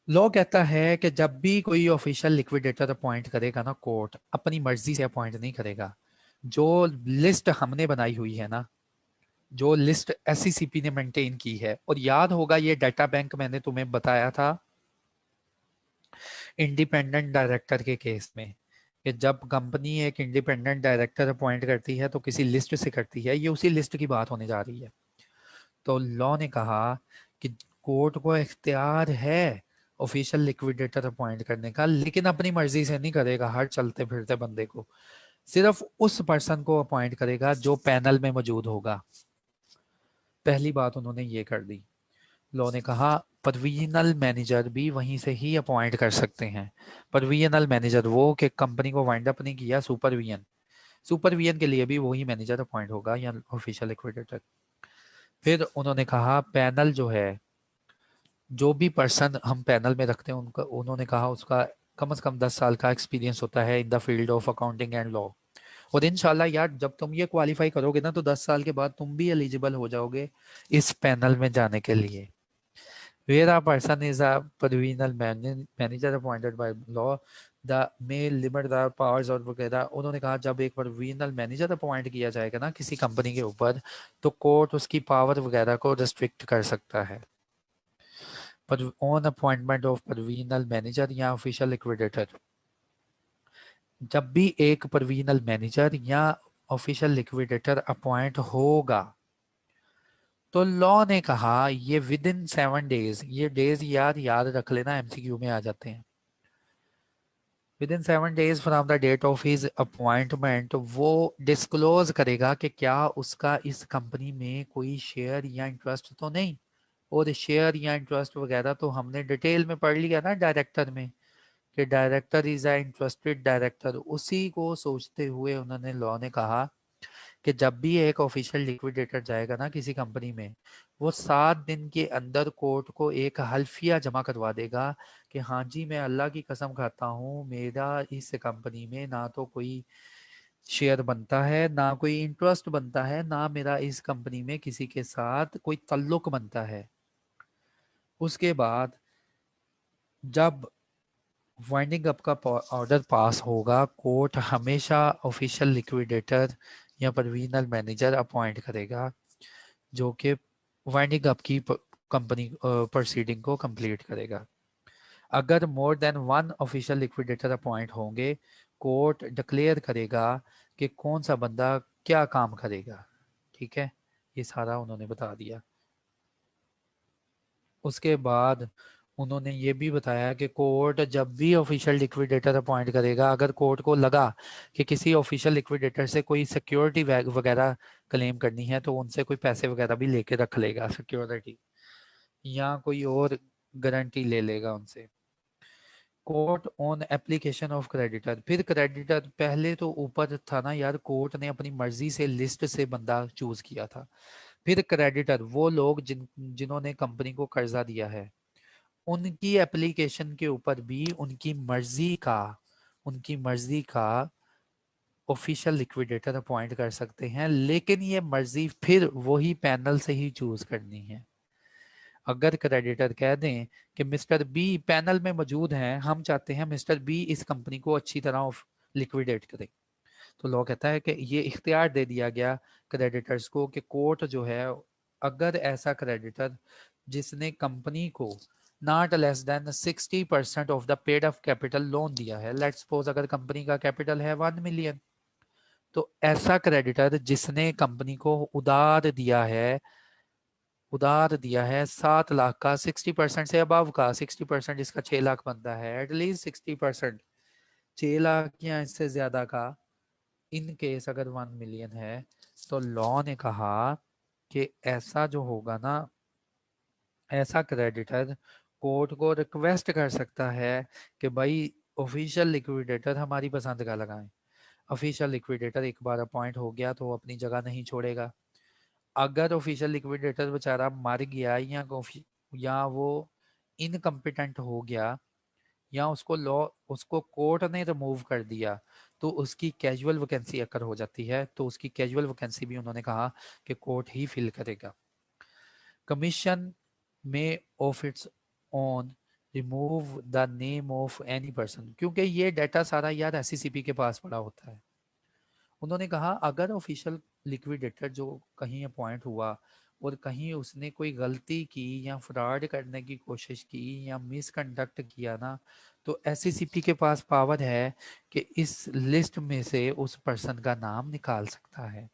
लॉ कहता है कि जब भी कोई ऑफिशियल लिक्विडेटर अपॉइंट करेगा ना, कोर्ट अपनी मर्जी से अपॉइंट नहीं करेगा। जो लिस्ट हमने बनाई हुई है ना, जो लिस्ट एससीसीपी ने मेंटेन की है, और याद होगा ये डाटा बैंक मैंने तुम्हें बताया था इंडिपेंडेंट डायरेक्टर के केस में, कि जब कंपनी एक इंडिपेंडेंट डायरेक्टर अपॉइंट करती है तो किसी लिस्ट से करती है, ये उसी लिस्ट की बात होने जा रही है। तो लॉ ने कहा कि कोर्ट को इख्तियार है ऑफिशियल लिक्विडेटर अपॉइंट करने का, लेकिन अपनी मर्जी से नहीं करेगा हर चलते फिरते बंदे को, सिर्फ उस पर्सन को अपॉइंट करेगा जो पैनल में मौजूद होगा। पहली बात उन्होंने ये कर दी। लॉ ने कहा प्रोविजनल मैनेजर भी वहीं से ही अपॉइंट कर सकते हैं। प्रोविजनल मैनेजर वो कि कंपनी को वाइंड अप नहीं किया, सुपरविजन, सुपरविजन के लिए भी वही मैनेजर अपॉइंट होगा या ऑफिशियल लिक्विडेटर। फिर उन्होंने कहा पैनल जो है, जो भी पर्सन हम पैनल में रखते हैं उनका, उन्होंने कहा उसका कम से कम 10 साल का एक्सपीरियंस होता है in the field of accounting and law. और इंशाल्लाह यार जब तुम ये क्वालिफाई करोगे ना तो 10 साल के बाद तुम भी एलिजिबल हो जाओगे इस पैनल में जाने के लिए। Where a person is a provisional manager appointed by law the may limit the powers और वगैरह। उन्होंने कहा जब एक प्रोविजनल मैनेजर अपॉइंट किया जाएगा ना किसी कंपनी के ऊपर, तो कोर्ट उसकी पावर वगैरह को रिस्ट्रिक्ट कर सकता है। पर on appointment of provisional manager या ऑफिशियल लिक्विडेटर, जब भी एक प्रोविजनल मैनेजर या ऑफिशियल लिक्विडेटर अपॉइंट होगा, तो लॉ ने कहा ये विद इन 7 डेज, ये डेज याद याद रख लेना, एमसीक्यू में आ जाते हैं। Within 7 days from the date of his appointment वो डिस्क्लोज करेगा कि क्या उसका इस कंपनी में कोई शेयर या इंटरेस्ट तो नहीं। और शेयर या इंटरेस्ट वगैरह तो हमने डिटेल में पढ़ लिया ना डायरेक्टर में, कि director is a interested director. उसी को सोचते हुए उन्होंने लॉ ने कहा कि जब भी एक ऑफिशियल लिक्विडेटर जाएगा ना किसी कंपनी में, वो 7 दिन के अंदर कोर्ट को एक हल्फिया जमा करवा देगा कि हाँ जी मैं अल्लाह की कसम खाता हूँ मेरा इस कंपनी में ना तो कोई शेयर बनता है, ना कोई इंटरेस्ट बनता है, ना मेरा इस कंपनी में किसी के साथ कोई ताल्लुक बनता है। उसके बाद जब वाइंडिंग अप का ऑर्डर पास होगा, कोर्ट हमेशा ऑफिशियल लिक्विडेटर या प्रोविजनल मैनेजर अपॉइंट करेगा जो कि वाइंडिंग अप की कंपनी प्रोसीडिंग को कंप्लीट करेगा। अगर more than one official liquidator appoint होंगे, कोर्ट डिक्लेयर करेगा कि कौन सा बंदा क्या काम करेगा। ठीक है, ये सारा उन्होंने बता दिया। उसके बाद उन्होंने ये भी बताया कि कोर्ट जब भी ऑफिशियल लिक्विडेटर अपॉइंट करेगा, अगर कोर्ट को लगा कि किसी ऑफिशियल लिक्विडेटर से कोई सिक्योरिटी वगैरह क्लेम करनी है तो उनसे कोई पैसे वगैरह भी लेके रख लेगा सिक्योरिटी, या कोई और गारंटी ले लेगा उनसे। Court on application of creditor, फिर क्रेडिटर पहले तो ऊपर था ना यार, कोर्ट ने अपनी मर्जी से लिस्ट से बंदा चूज किया था। फिर क्रेडिटर वो लोग जिन्होंने कंपनी को कर्जा दिया है, उनकी एप्लीकेशन के ऊपर भी उनकी मर्जी का ऑफिशियल लिक्विडेटर अपॉइंट कर सकते हैं, लेकिन ये मर्जी फिर वही पैनल से ही चूज करनी है। अगर क्रेडिटर कह दें कि मिस्टर बी पैनल में मौजूद हैं, हम चाहते हैं मिस्टर बी इस कंपनी को अच्छी तरह लिक्विडेट करे, तो लॉ कहता है कि ये इख्तियार दे दिया गया क्रेडिटर्स को कि कोर्ट जो है अगर ऐसा क्रेडिटर जिसने कंपनी को not less than 60% of the paid up capital loan दिया है, लेट्स सपोज अगर कंपनी का कैपिटल है 1 मिलियन, तो ऐसा क्रेडिटर जिसने कंपनी को उधार दिया है 7 लाख का, 60% से अबव का, 60% इसका 6 लाख बनता है, एटलीस्ट 60% 6 लाख या इससे ज्यादा का, इन केस अगर 1 मिलियन है, तो लॉ ने कहा कि ऐसा जो होगा ना, ऐसा क्रेडिटर कोर्ट को रिक्वेस्ट कर सकता है कि भाई ऑफिशियल लिक्विडेटर हमारी पसंद का लगाएं। ऑफिशियल लिक्विडेटर एक बार अपॉइंट हो गया तो अपनी जगह नहीं छोड़ेगा। अगर ऑफिशियल लिक्विडेटर बेचारा मर गया या वो इनकम्पिटेंट हो गया या उसको कोर्ट ने रिमूव कर दिया, तो उसकी कैजुअल वैकेंसी अगर हो जाती है तो उसकी कैजुअल वैकेंसी भी उन्होंने कहा कि कोर्ट ही फिल करेगा। कमीशन में of its own remove the name of any person, क्योंकि ये डाटा सारा यार एससीसीपी के पास पड़ा होता है। उन्होंने कहा अगर ऑफिशियल लिक्विडेटर जो कहीं अपॉइंट हुआ और कहीं उसने कोई गलती की या फ्रॉड करने की कोशिश की या मिसकंडक्ट किया ना, तो एससीसीपी के पास पावर है कि इस लिस्ट में से उस पर्सन का नाम निकाल सकता है।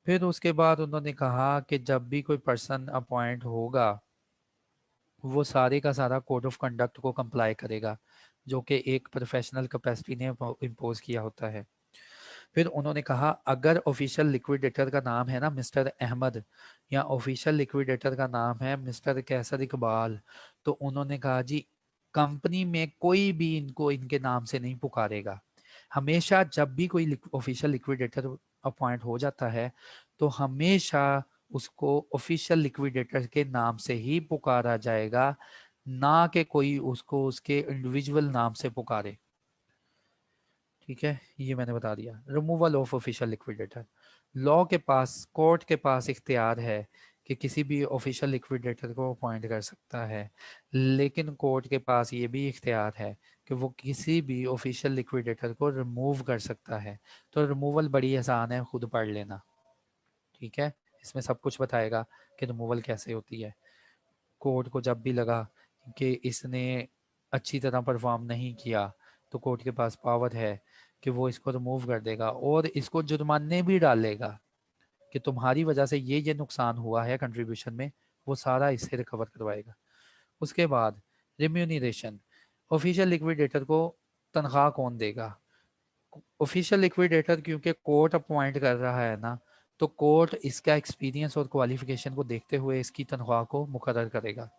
फिर उसके बाद उन्होंने कहा कि जब भी कोई पर्सन अपॉइंट होगा वो सारे का सारा कोड ऑफ कंडक्ट को कंप्लाई करेगा, जो कि एक प्रोफेशनल कैपेसिटी ने इम्पोज किया होता है। फिर उन्होंने कहा अगर ऑफिशियल लिक्विडेटर का नाम है ना मिस्टर अहमद, या ऑफिशियल लिक्विडेटर का नाम है मिस्टर कैसर इकबाल, तो उन्होंने कहा जी कंपनी में कोई भी इनको इनके नाम से नहीं पुकारेगा। हमेशा जब भी कोई ऑफिशियल लिक्विडेटर अपॉइंट हो जाता है तो हमेशा उसको ऑफिशियल लिक्विडेटर के नाम से ही पुकारा जाएगा, ना कि कोई उसको उसके इंडिविजुअल नाम से पुकारे। ठीक है, ये मैंने बता दिया। Removal of official liquidator, law के पास, कोर्ट के पास इख्तियार है कि किसी भी ऑफिशियल लिक्विडेटर को अपॉइंट कर सकता है, लेकिन कोर्ट के पास ये भी इख्तियार है कि वो किसी भी ऑफिशियल लिक्विडेटर को रिमूव कर सकता है। तो रिमूवल बड़ी आसान है, खुद पढ़ लेना। ठीक है, इसमें सब कुछ बताएगा कि रिमूवल कैसे होती है। कोर्ट को जब भी लगा कि इसने अच्छी तरह परफॉर्म नहीं किया तो कोर्ट के पास पावर है कि वो इसको रिमूव कर देगा और इसको जुर्माने भी डालेगा कि तुम्हारी वजह से ये नुकसान हुआ है कंट्रीब्यूशन में, वो सारा इससे रिकवर करवाएगा। उसके बाद रिम्यूनरेशन, ऑफिशियल लिक्विडेटर को तनख्वाह कौन देगा? ऑफिशियल लिक्विडेटर क्योंकि कोर्ट अपॉइंट कर रहा है ना, तो कोर्ट इसका एक्सपीरियंस और क्वालिफिकेशन को देखते हुए इसकी तनख्वाह को मुकर्रर करेगा।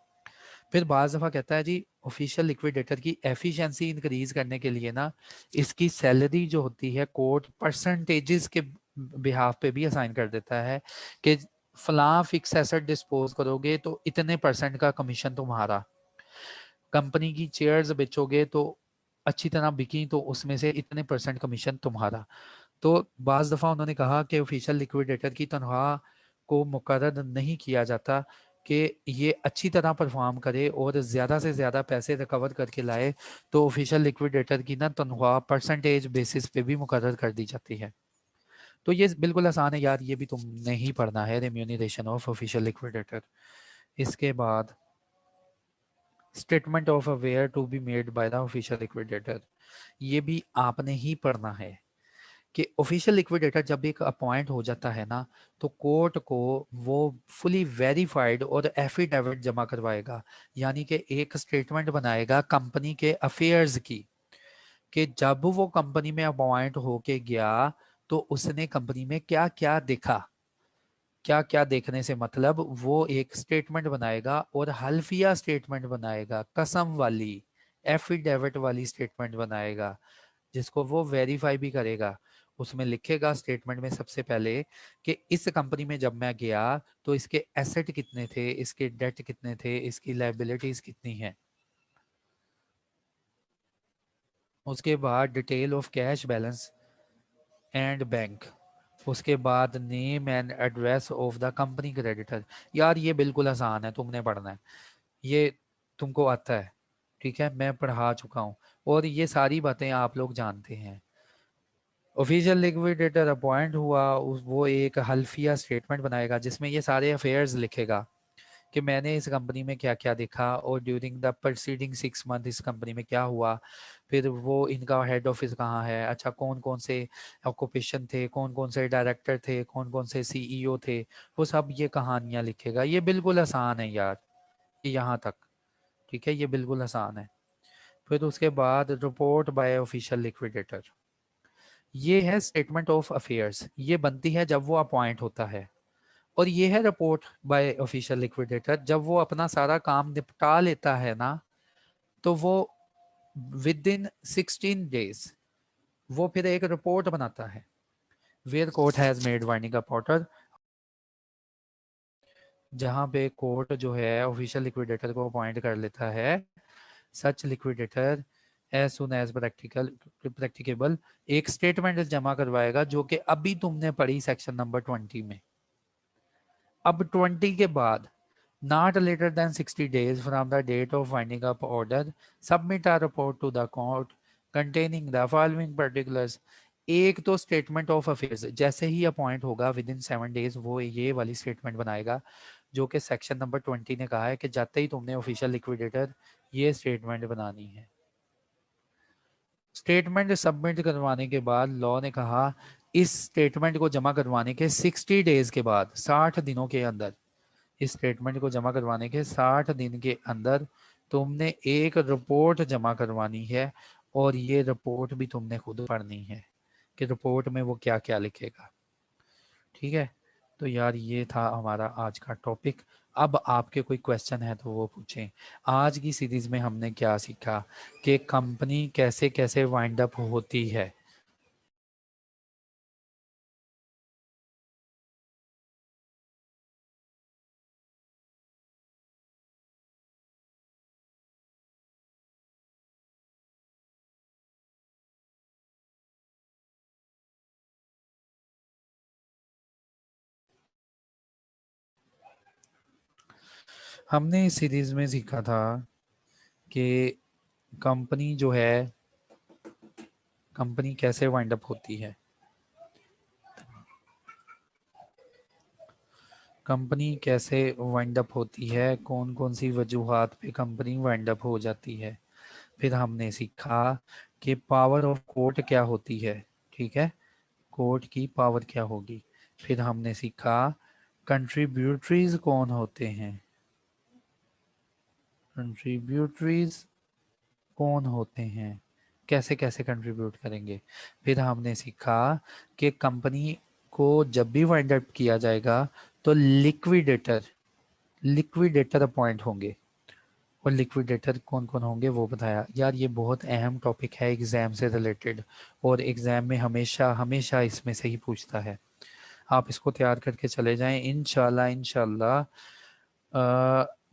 फिर बाज़ दफ़ा कहता है जी ऑफिशियल लिक्विडेटर की एफिशिएंसी इंक्रीज करने के लिए ना इसकी सैलरी जो होती है कोर्ट परसेंटेजेस के बिहाफ पे भी असाइन कर देता है कि फलां फिक्स एसेट डिस्पोज करोगे तो इतने परसेंट का कमीशन तुम्हारा, कंपनी की चेयर्स बेचोगे तो अच्छी तरह बिकी तो उसमें से इतने परसेंट कमीशन तुम्हारा। तो बाज़ दफ़ा उन्होंने कहा कि ऑफिशियल लिक्विडेटर की तनख्वाह को मुकर्रर नहीं किया जाता कि ये अच्छी तरह परफॉर्म करे और ज़्यादा से ज़्यादा पैसे रिकवर करके लाए, तो ऑफिशियल लिक्विडेटर की ना तनख्वाह परसेंटेज बेसिस पे भी मुकर्रर कर दी जाती है। तो ये बिल्कुल आसान है यार, ये भी तुमने ही पढ़ना है, रेम्यूनरेशन ऑफ ऑफिशियल लिक्विडेटर। इसके बाद स्टेटमेंट ऑफ अवेयर to be made by the official liquidator, ये भी आपने ही पढ़ना है कि ऑफिशियल लिक्विडेटर जब एक अपॉइंट हो जाता है ना, तो कोर्ट को वो फुली वेरीफाइड और एफिडेविट जमा करवाएगा, यानी कि एक स्टेटमेंट बनाएगा कंपनी के अफेयर्स की, कि जब वो कंपनी में अपॉइंट होके गया तो उसने कंपनी में क्या क्या देखा। क्या क्या देखने से मतलब वो एक स्टेटमेंट बनाएगा और हल्फिया स्टेटमेंट बनाएगा, कसम वाली एफिडेविट वाली स्टेटमेंट बनाएगा, जिसको वो वेरीफाई भी करेगा। उसमें लिखेगा स्टेटमेंट में सबसे पहले कि इस कंपनी में जब मैं गया तो इसके एसेट कितने थे, इसके डेट कितने थे, इसकी लाइबिलिटीज कितनी है। उसके बाद detail of cash balance and bank. उसके बाद name and address of the company creditor. यार ये बिल्कुल आसान है, तुमने पढ़ना है, ये तुमको आता है। ठीक है, मैं पढ़ा चुका हूँ और ये सारी बातें आप लोग जानते हैं। ऑफिशियल लिक्विडेटर अपॉइंट हुआ, वो एक हल्फिया स्टेटमेंट बनाएगा जिसमें ये सारे अफेयर्स लिखेगा कि मैंने इस कंपनी में क्या क्या देखा और ड्यूरिंग द प्रीसीडिंग 6 मंथ इस कंपनी में क्या हुआ, फिर वो इनका हेड ऑफिस कहाँ है, अच्छा कौन कौन से ऑक्यूपेशन थे, कौन कौन से डायरेक्टर थे, कौन कौन से सीईओ थे, वो सब ये कहानियां लिखेगा। ये बिल्कुल आसान है यार, ये यहाँ तक ठीक है, ये बिल्कुल आसान है। फिर उसके बाद रिपोर्ट बाय ऑफिशियल लिक्विडेटर, ये है स्टेटमेंट ऑफ अफेयर्स, ये बनती है जब वो अपॉइंट होता है। और ये है रिपोर्ट बाय ऑफिशियल लिक्विडेटर जब वो अपना सारा काम निपटा लेता है ना, तो वो विद इन 16 डेज वो फिर एक रिपोर्ट बनाता है, where court has made winding up order, जहां पे कोर्ट जो है ऑफिशियल लिक्विडेटर को अपॉइंट कर लेता है। Such liquidator as soon as practicable एक स्टेटमेंट जमा करवाएगा जो कि अभी तुमने पढ़ी सेक्शन नंबर 20 में। अब 20 के बाद not later than 60 days from the date of winding up order, submit a report to the court containing the following particulars। एक तो स्टेटमेंट ऑफ अफेयर्स जैसे ही अपॉइंट होगा विद इन 7 डेज वो ये वाली स्टेटमेंट बनाएगा जो कि सेक्शन नंबर 20 ने कहा है कि जाते ही तुमने ऑफिशियल लिक्विडेटर ये स्टेटमेंट बनानी है। स्टेटमेंट सबमिट करवाने के बाद लॉ ने कहा इस स्टेटमेंट को जमा करवाने के 60 डेज के बाद, 60 दिनों के अंदर, इस स्टेटमेंट को जमा करवाने के 60 दिन के अंदर तुमने एक रिपोर्ट जमा करवानी है और ये रिपोर्ट भी तुमने खुद पढ़नी है कि रिपोर्ट में वो क्या क्या लिखेगा। ठीक है, तो यार ये था हमारा आज का टॉपिक। अब आपके कोई क्वेश्चन है तो वो पूछें। आज की सीरीज में हमने क्या सीखा कि कंपनी कैसे कैसे वाइंड अप होती है। हमने इस सीरीज में सीखा था कि कंपनी जो है, कंपनी कैसे वाइंड अप होती है, कंपनी कैसे वाइंड अप होती है, कौन कौन सी वजूहात पे कंपनी वाइंड अप हो जाती है। फिर हमने सीखा कि पावर ऑफ कोर्ट क्या होती है। ठीक है, कोर्ट की पावर क्या होगी। फिर हमने सीखा कंट्रीब्यूटरीज कौन होते हैं, कंट्रीब्यूटरीज कौन होते हैं, कैसे कैसे कंट्रीब्यूट करेंगे। फिर हमने सीखा कि कंपनी को जब भी वाइंड अप किया जाएगा तो लिक्विडेटर, लिक्विडेटर अपॉइंट होंगे, और लिक्विडेटर कौन कौन होंगे वो बताया। यार ये बहुत अहम टॉपिक है एग्जाम से रिलेटेड, और एग्जाम में हमेशा हमेशा इसमें से ही पूछता है। आप इसको तैयार करके चले जाएं इंशाल्लाह इंशाल्लाह।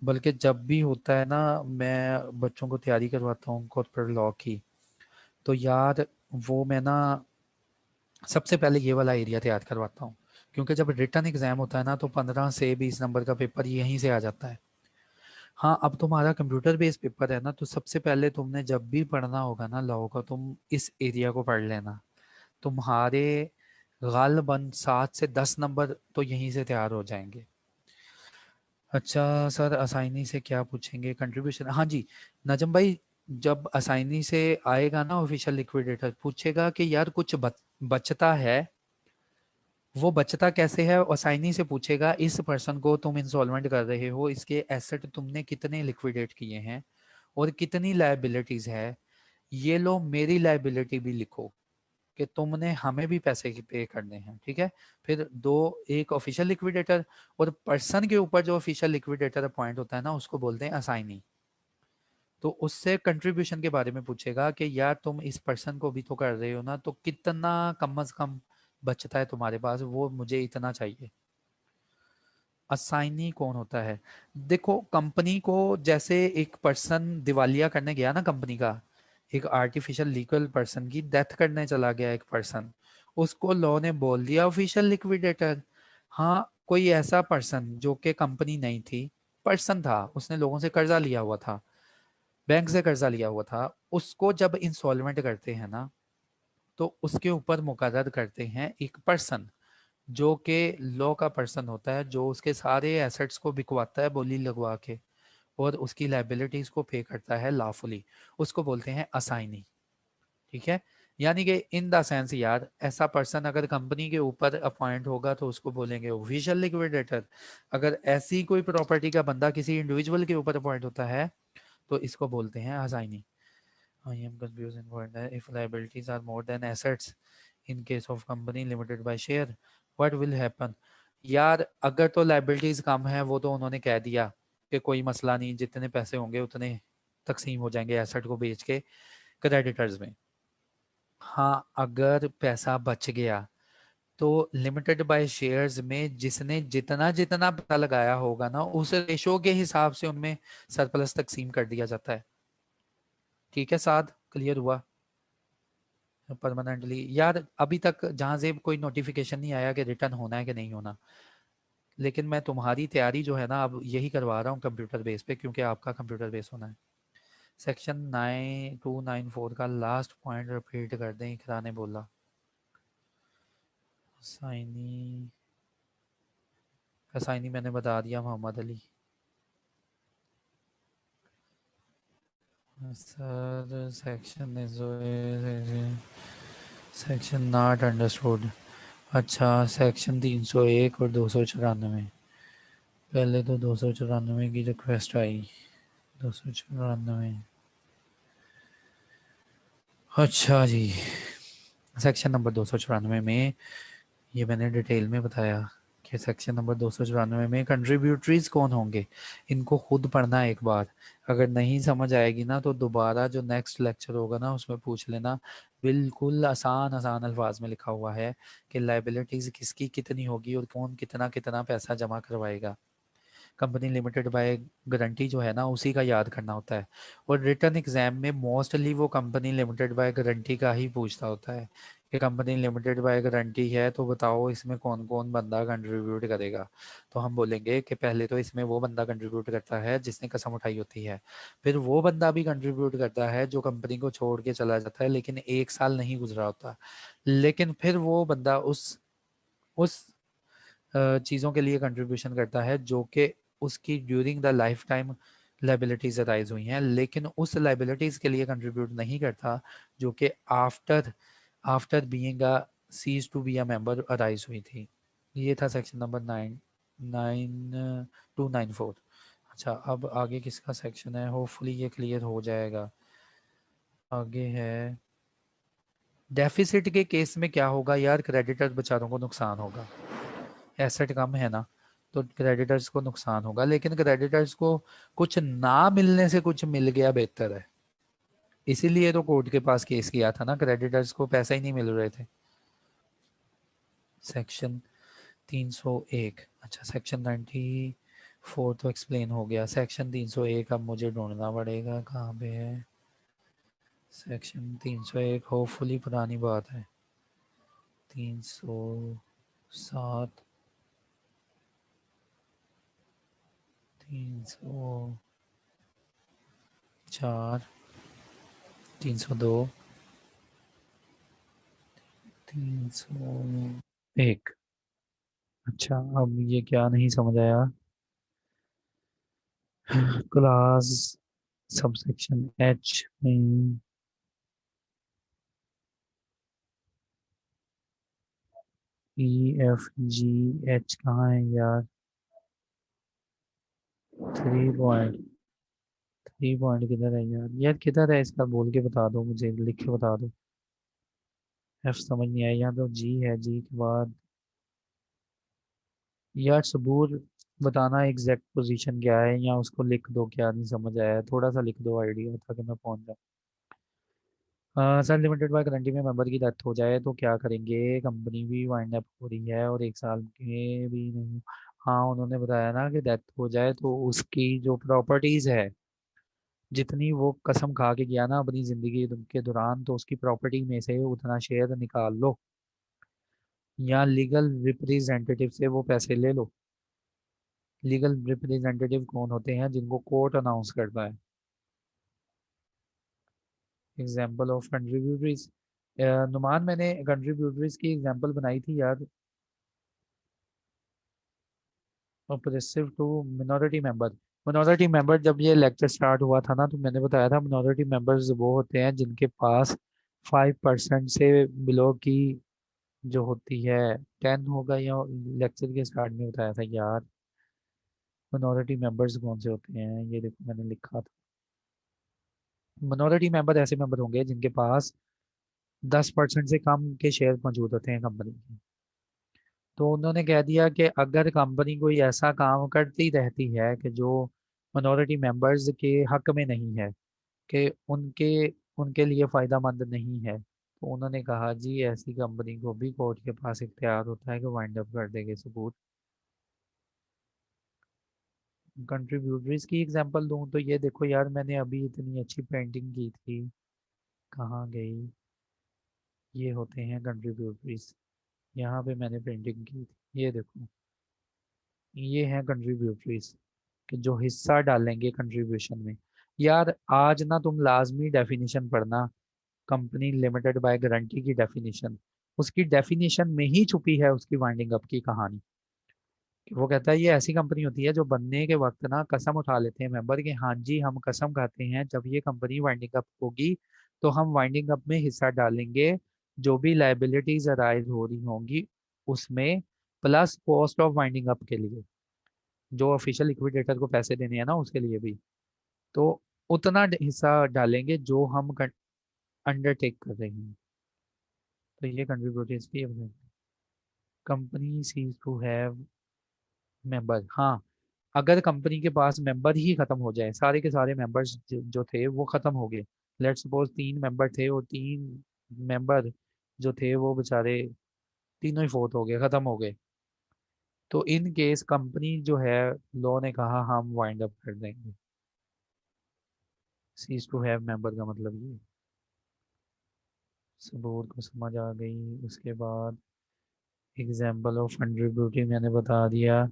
बल्कि जब भी होता है ना, मैं बच्चों को तैयारी करवाता हूँ कॉर्पोरेट लॉ की, तो यार वो मैं ना सबसे पहले ये वाला एरिया तैयार करवाता हूँ, क्योंकि जब रिटर्न एग्जाम होता है ना तो 15 से 20 नंबर का पेपर यहीं से आ जाता है। हाँ, अब तुम्हारा कंप्यूटर बेस्ड पेपर है ना, तो सबसे पहले तुमने जब भी पढ़ना होगा ना लॉ का, तुम इस एरिया को पढ़ लेना। तुम्हारे गालबन 7 से 10 नंबर तो यहीं से तैयार हो जाएंगे। अच्छा सर, असाइनी से क्या पूछेंगे, कंट्रीब्यूशन, हाँ जी नजम भाई, जब असाइनी से आएगा ना ऑफिशियल लिक्विडेटर, पूछेगा कि यार कुछ बचता है, वो बचता कैसे है, असाइनी से पूछेगा इस पर्सन को तुम इंसॉल्वेंट कर रहे हो, इसके एसेट तुमने कितने लिक्विडेट किए हैं और कितनी लायबिलिटीज है, ये लो मेरी लायबिलिटी भी लिखो कि तुमने हमें भी पैसे पे करने हैं। ठीक है, फिर दो, एक ऑफिशियल लिक्विडेटर, और पर्सन के ऊपर जो ऑफिशियल लिक्विडेटर अपॉइंट होता है ना उसको बोलते हैं असाइनी। तो उससे कंट्रीब्यूशन के बारे में पूछेगा कि यार तुम इस पर्सन को भी तो कर रहे हो ना, तो कितना कम से कम बचता है तुम्हारे पास, वो मुझे इतना चाहिए। असाइनी कौन होता है, देखो कंपनी को, जैसे एक पर्सन दिवालिया करने गया ना कंपनी का, एक आर्टिफिशियल लीगल पर्सन की डेथ करने चला गया एक पर्सन, उसको लॉ ने बोल दिया ऑफिशियल लिक्विडेटर। हाँ, कोई ऐसा पर्सन जो कि कंपनी नहीं थी, पर्सन था, उसने लोगों से कर्जा लिया हुआ था, बैंक से कर्जा लिया हुआ था, उसको जब इंसॉल्वेंट करते हैं ना, तो उसके ऊपर मुकर्रर करते हैं एक पर्सन, जो कि लॉ का पर्सन होता है, जो उसके सारे एसेट्स को बिकवाता है बोली लगवा के और उसकी लाइबिलिटीज को पे करता है लॉफुली, उसको बोलते हैं असाइनी। ठीक है, यानी कि इन द सेंस यार, ऐसा पर्सन अगर कंपनी के ऊपर अपॉइंट होगा तो उसको बोलेंगे ऑफिशियल लिक्विडेटर। अगर ऐसी कोई प्रॉपर्टी का बंदा किसी इंडिविजुअल के ऊपर अपॉइंट होता है तो इसको बोलते हैं assignee. I am confusing word है। If liabilities are more than assets in case of company limited by share, what will happen. यार अगर तो लायबिलिटीज कम है, वो तो उन्होंने कह दिया कि कोई मसला नहीं, जितने पैसे होंगे उतने तकसीम हो जाएंगे एसेट को बेच के क्रेडिटर्स में। हाँ, अगर पैसा बच गया तो लिमिटेड बाय शेयर्स में जिसने जितना जितना पैसा लगाया होगा ना, उस रेशो के हिसाब से उनमें सरप्लस तकसीम कर दिया जाता है। ठीक है साद, क्लियर हुआ परमानेंटली। यार अभी तक जहां से कोई नोटिफिकेशन नहीं आया कि रिटर्न होना है कि नहीं होना, लेकिन मैं तुम्हारी तैयारी जो है ना अब यही करवा रहा हूँ कंप्यूटर बेस पे, क्योंकि आपका कंप्यूटर बेस होना है। सेक्शन 9294 का लास्ट पॉइंट रिपीट कर दें, इकरा ने बोला। साइनी साइनी मैंने बता दिया, Mohammad Ali. Sir section not understood. अच्छा, सेक्शन 301 और 294। पहले तो 294 की रिक्वेस्ट आई, 294। अच्छा जी, सेक्शन नंबर 294 में ये मैंने डिटेल में बताया कि सेक्शन नंबर 294 में कंट्रीब्यूटरीज कौन होंगे, इनको खुद पढ़ना है एक बार। अगर नहीं समझ आएगी ना तो दोबारा जो नेक्स्ट लेक्चर होगा ना उसमें पूछ लेना। बिल्कुल आसान आसान अल्फाज में लिखा हुआ है कि लाइबिलिटीज किसकी कितनी होगी और कौन कितना कितना पैसा जमा करवाएगा। कंपनी लिमिटेड बाय गारंटी जो है ना उसी का याद करना होता है, और रिटर्न एग्जाम में मोस्टली वो कंपनी लिमिटेड बाय गारंटी का ही पूछता होता है कि कंपनी लिमिटेड बाय गारंटी है तो बताओ इसमें कौन कौन बंदा कंट्रीब्यूट करेगा। तो हम बोलेंगे कि पहले तो इसमें वो बंदा कंट्रीब्यूट करता है जिसने कसम उठाई होती है, फिर वो बंदा भी कंट्रीब्यूट करता है जो कंपनी को छोड़ के चला जाता है लेकिन 1 साल नहीं गुजरा होता, लेकिन फिर वो बंदा उस चीज़ों के लिए कंट्रीब्यूशन करता है जो कि उसकी during the life time liabilities arise हुई हैं, लेकिन उस लाइबिलिटीज के लिए कंट्रीब्यूट नहीं करता जो कि after after being a cease to be a member arise हुई थी। ये था सेक्शन नंबर 9294। अच्छा, अब आगे किसका सेक्शन है, होपफुली ये क्लियर हो जाएगा। आगे है डेफिसिट के केस में क्या होगा यार, क्रेडिटर बेचारों को नुकसान होगा, एसेट कम है ना तो क्रेडिटर्स को नुकसान होगा, लेकिन क्रेडिटर्स को कुछ ना मिलने से कुछ मिल गया बेहतर है। इसीलिए तो कोर्ट के पास केस किया था ना, क्रेडिटर्स को पैसा ही नहीं मिल रहे थे। सेक्शन 301। अच्छा, सेक्शन 94 तो एक्सप्लेन हो गया, सेक्शन 301 अब मुझे ढूंढना पड़ेगा कहाँ पे है। सेक्शन 301 होपफुली पुरानी बात है। 307, 304, 302, 301। अच्छा, अब ये क्या नहीं समझ आया। क्लास सबसेक्शन एच में ई एफ जी एच कहाँ है यार। 3 पॉइंट, 3 पॉइंट किधर है यार, यार किधर है इसका, बोल के बता दो मुझे, लिख के बता दो। एफ समझ नहीं आया, यहाँ तो जी है, जी के बाद यार सबूर बताना एग्जैक्ट पोजीशन क्या है, या उसको लिख दो, क्या नहीं समझ आया, थोड़ा सा लिख दो आइडिया ताकि मैं पहुंच जाऊँ। सर लिमिटेड बाय गारंटी में मेंबर की डेथ हो जाए तो क्या करेंगे, कंपनी भी वाइंड अप हो रही है और 1 साल के भी नहीं। हाँ, उन्होंने बताया ना कि डेथ हो जाए तो उसकी जो प्रॉपर्टीज है, जितनी वो कसम खा के गया ना अपनी जिंदगी के दौरान, तो उसकी प्रॉपर्टी में से उतना शेयर निकाल लो या लीगल रिप्रेजेंटेटिव से वो पैसे ले लो। लीगल रिप्रेजेंटेटिव कौन होते हैं, जिनको कोर्ट अनाउंस करता है। एग्जाम्पल ऑफ कंट्रीब्यूटरीज, नुमान मैंने कंट्रीब्यूटरीज की एग्जांपल बनाई थी यार, oppressive to minority member. Minority member जब ये लेक्चर स्टार्ट हुआ था ना, तो मैंने बताया था मिनॉरिटी मेंबर्स वो होते हैं जिनके पास 5% से बिलो की जो होती है, 10 होगा, या लेक्चर के स्टार्ट में बताया था यार मिनॉरिटी मेंबर्स कौन से होते हैं, ये देखो मैंने लिखा था। मिनॉरिटी मेंबर ऐसे मेंबर होंगे जिनके पास 10% से कम के शेयर मौजूद होते हैं कंपनी के। तो उन्होंने कह दिया कि अगर कंपनी कोई ऐसा काम करती रहती है कि जो मिनॉरिटी मेंबर्स के हक में नहीं है, कि उनके उनके लिए फायदा मंद नहीं है, तो उन्होंने कहा जी ऐसी कंपनी को भी कोर्ट के पास इख्तियार होता है कि वाइंड अप कर देंगे सबूत। कंट्रीब्यूटरीज की एग्जांपल दूं तो ये देखो यार, मैंने अभी इतनी अच्छी पेंटिंग की थी, कहाँ गई, ये होते हैं कंट्रीब्यूटरीज। यहाँ पे मैंने पेंटिंग की थी, ये देखो, ये हैं कंट्रीब्यूटरीज कि जो हिस्सा डालेंगे कंट्रीब्यूशन में। यार आज ना तुम लाजमी डेफिनेशन पढ़ना, कंपनी लिमिटेड बाय गारंटी की डेफिनेशन, उसकी डेफिनेशन में ही छुपी है उसकी वाइंडिंग अप की कहानी। वो कहता है ये ऐसी कंपनी होती है जो बनने के वक्त ना कसम उठा लेते हैं मेंबर कि हाँ जी हम कसम खाते हैं जब ये कंपनी वाइंडिंग अप होगी तो हम वाइंडिंग अप में हिस्सा डालेंगे, जो भी लाइबिलिटीज अराइज हो रही होंगी उसमें, plus cost of winding up के लिए, जो ऑफिशियल लिक्विडेटर को पैसे देने हैं ना उसके लिए भी, तो उतना हिस्सा डालेंगे जो हम अंडरटेक कर रहे हैं। तो ये कंट्रीब्यूटर्स की company cease to have member. हाँ, अगर कंपनी के पास मेंबर ही खत्म हो जाए, सारे के सारे मेंबर्स जो थे वो खत्म हो गए, लेट्स सपोज 3 मेंबर थे और 3 मेंबर जो थे वो बेचारे तीनों ही फोत हो गए, खत्म हो गए, तो इन केस कंपनी जो है, लॉ ने कहा हम वाइंड अप कर देंगे। सीज टू हैव मेंबर का मतलब ये, सबूत को समझ आ गई। उसके बाद एग्जाम्पल ऑफ कंट्रीब्यूटिव मैंने बता दिया।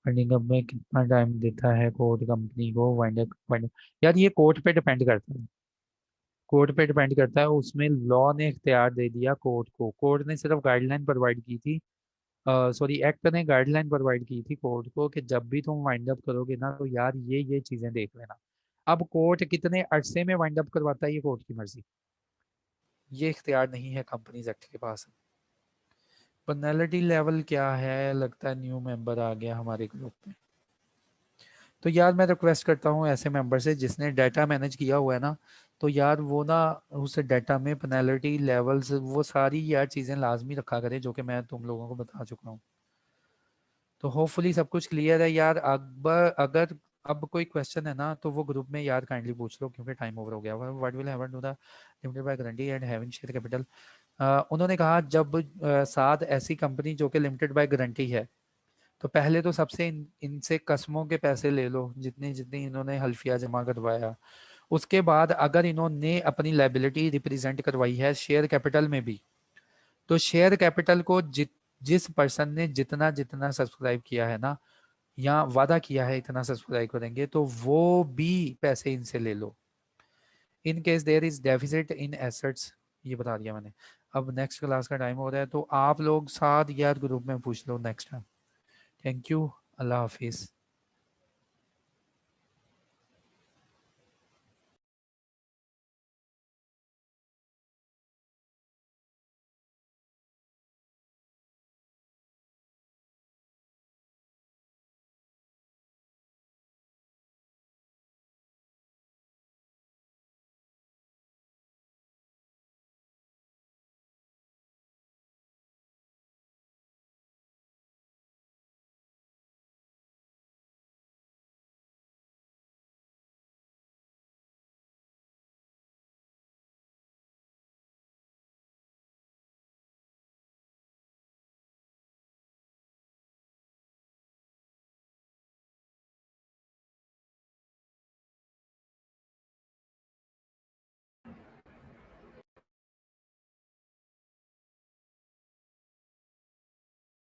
फंडिंग अप में कितना टाइम देता है कोर्ट कंपनी को वाइंड अप। यार ये कोर्ट पे डिपेंड करता है, कोर्ट पे डिपेंड करता है, उसमें लॉ ने इख्तियार दे दिया कोर्ट को, कोर्ट ने सिर्फ गाइडलाइन प्रोवाइड की थी, सॉरी एक्ट ने गाइडलाइन प्रोवाइड की थी कोर्ट को कि जब भी तुम वाइंड अप करोगे ना तो यार ये चीजें देख लेना। अब कोर्ट कितने अरसे में वाइंड अप करवाता है ये कोर्ट की मर्जी, ये इख्तियार नहीं है कंपनीज एक्ट के पास। पेनल्टी लेवल क्या है, लगता है न्यू मेंबर आ गया हमारे ग्रुप में। तो यार मैं रिक्वेस्ट करता हूँ ऐसे मेंबर से जिसने डाटा मैनेज किया हुआ है ना, तो यार वो ना उस डाटा में पेनल्टी लेवल्स वो सारी यार चीज़ें लाजमी रखा करे जो कि मैं तुम लोगों को बता चुका हूँ। तो होपफुली सब कुछ क्लियर है यार। अकबर अगर अब कोई क्वेश्चन है ना तो वो ग्रुप में यार काइंडली पूछ लो क्योंकि टाइम ओवर हो गया। What will happen to the limited by guarantee and having share capital. उन्होंने कहा जब साथ ऐसी कंपनी जो कि लिमिटेड बाय गारंटी है, तो पहले तो सबसे इनसे कस्मों के पैसे ले लो जितनी जितनी इन्होंने हल्फिया जमा करवाया। उसके बाद अगर इन्होंने अपनी लाइबिलिटी रिप्रेजेंट करवाई है शेयर कैपिटल में भी, तो शेयर कैपिटल को जिस पर्सन ने जितना जितना सब्सक्राइब किया है ना, या वादा किया है इतना सब्सक्राइब करेंगे, तो वो भी पैसे इनसे ले लो। In case there is deficit in assets, ये बता दिया मैंने। अब नेक्स्ट क्लास का टाइम हो रहा है तो आप लोग साथ यार ग्रुप में पूछ लो नेक्स्ट टाइम। थैंक यू, अल्लाह हाफिज़।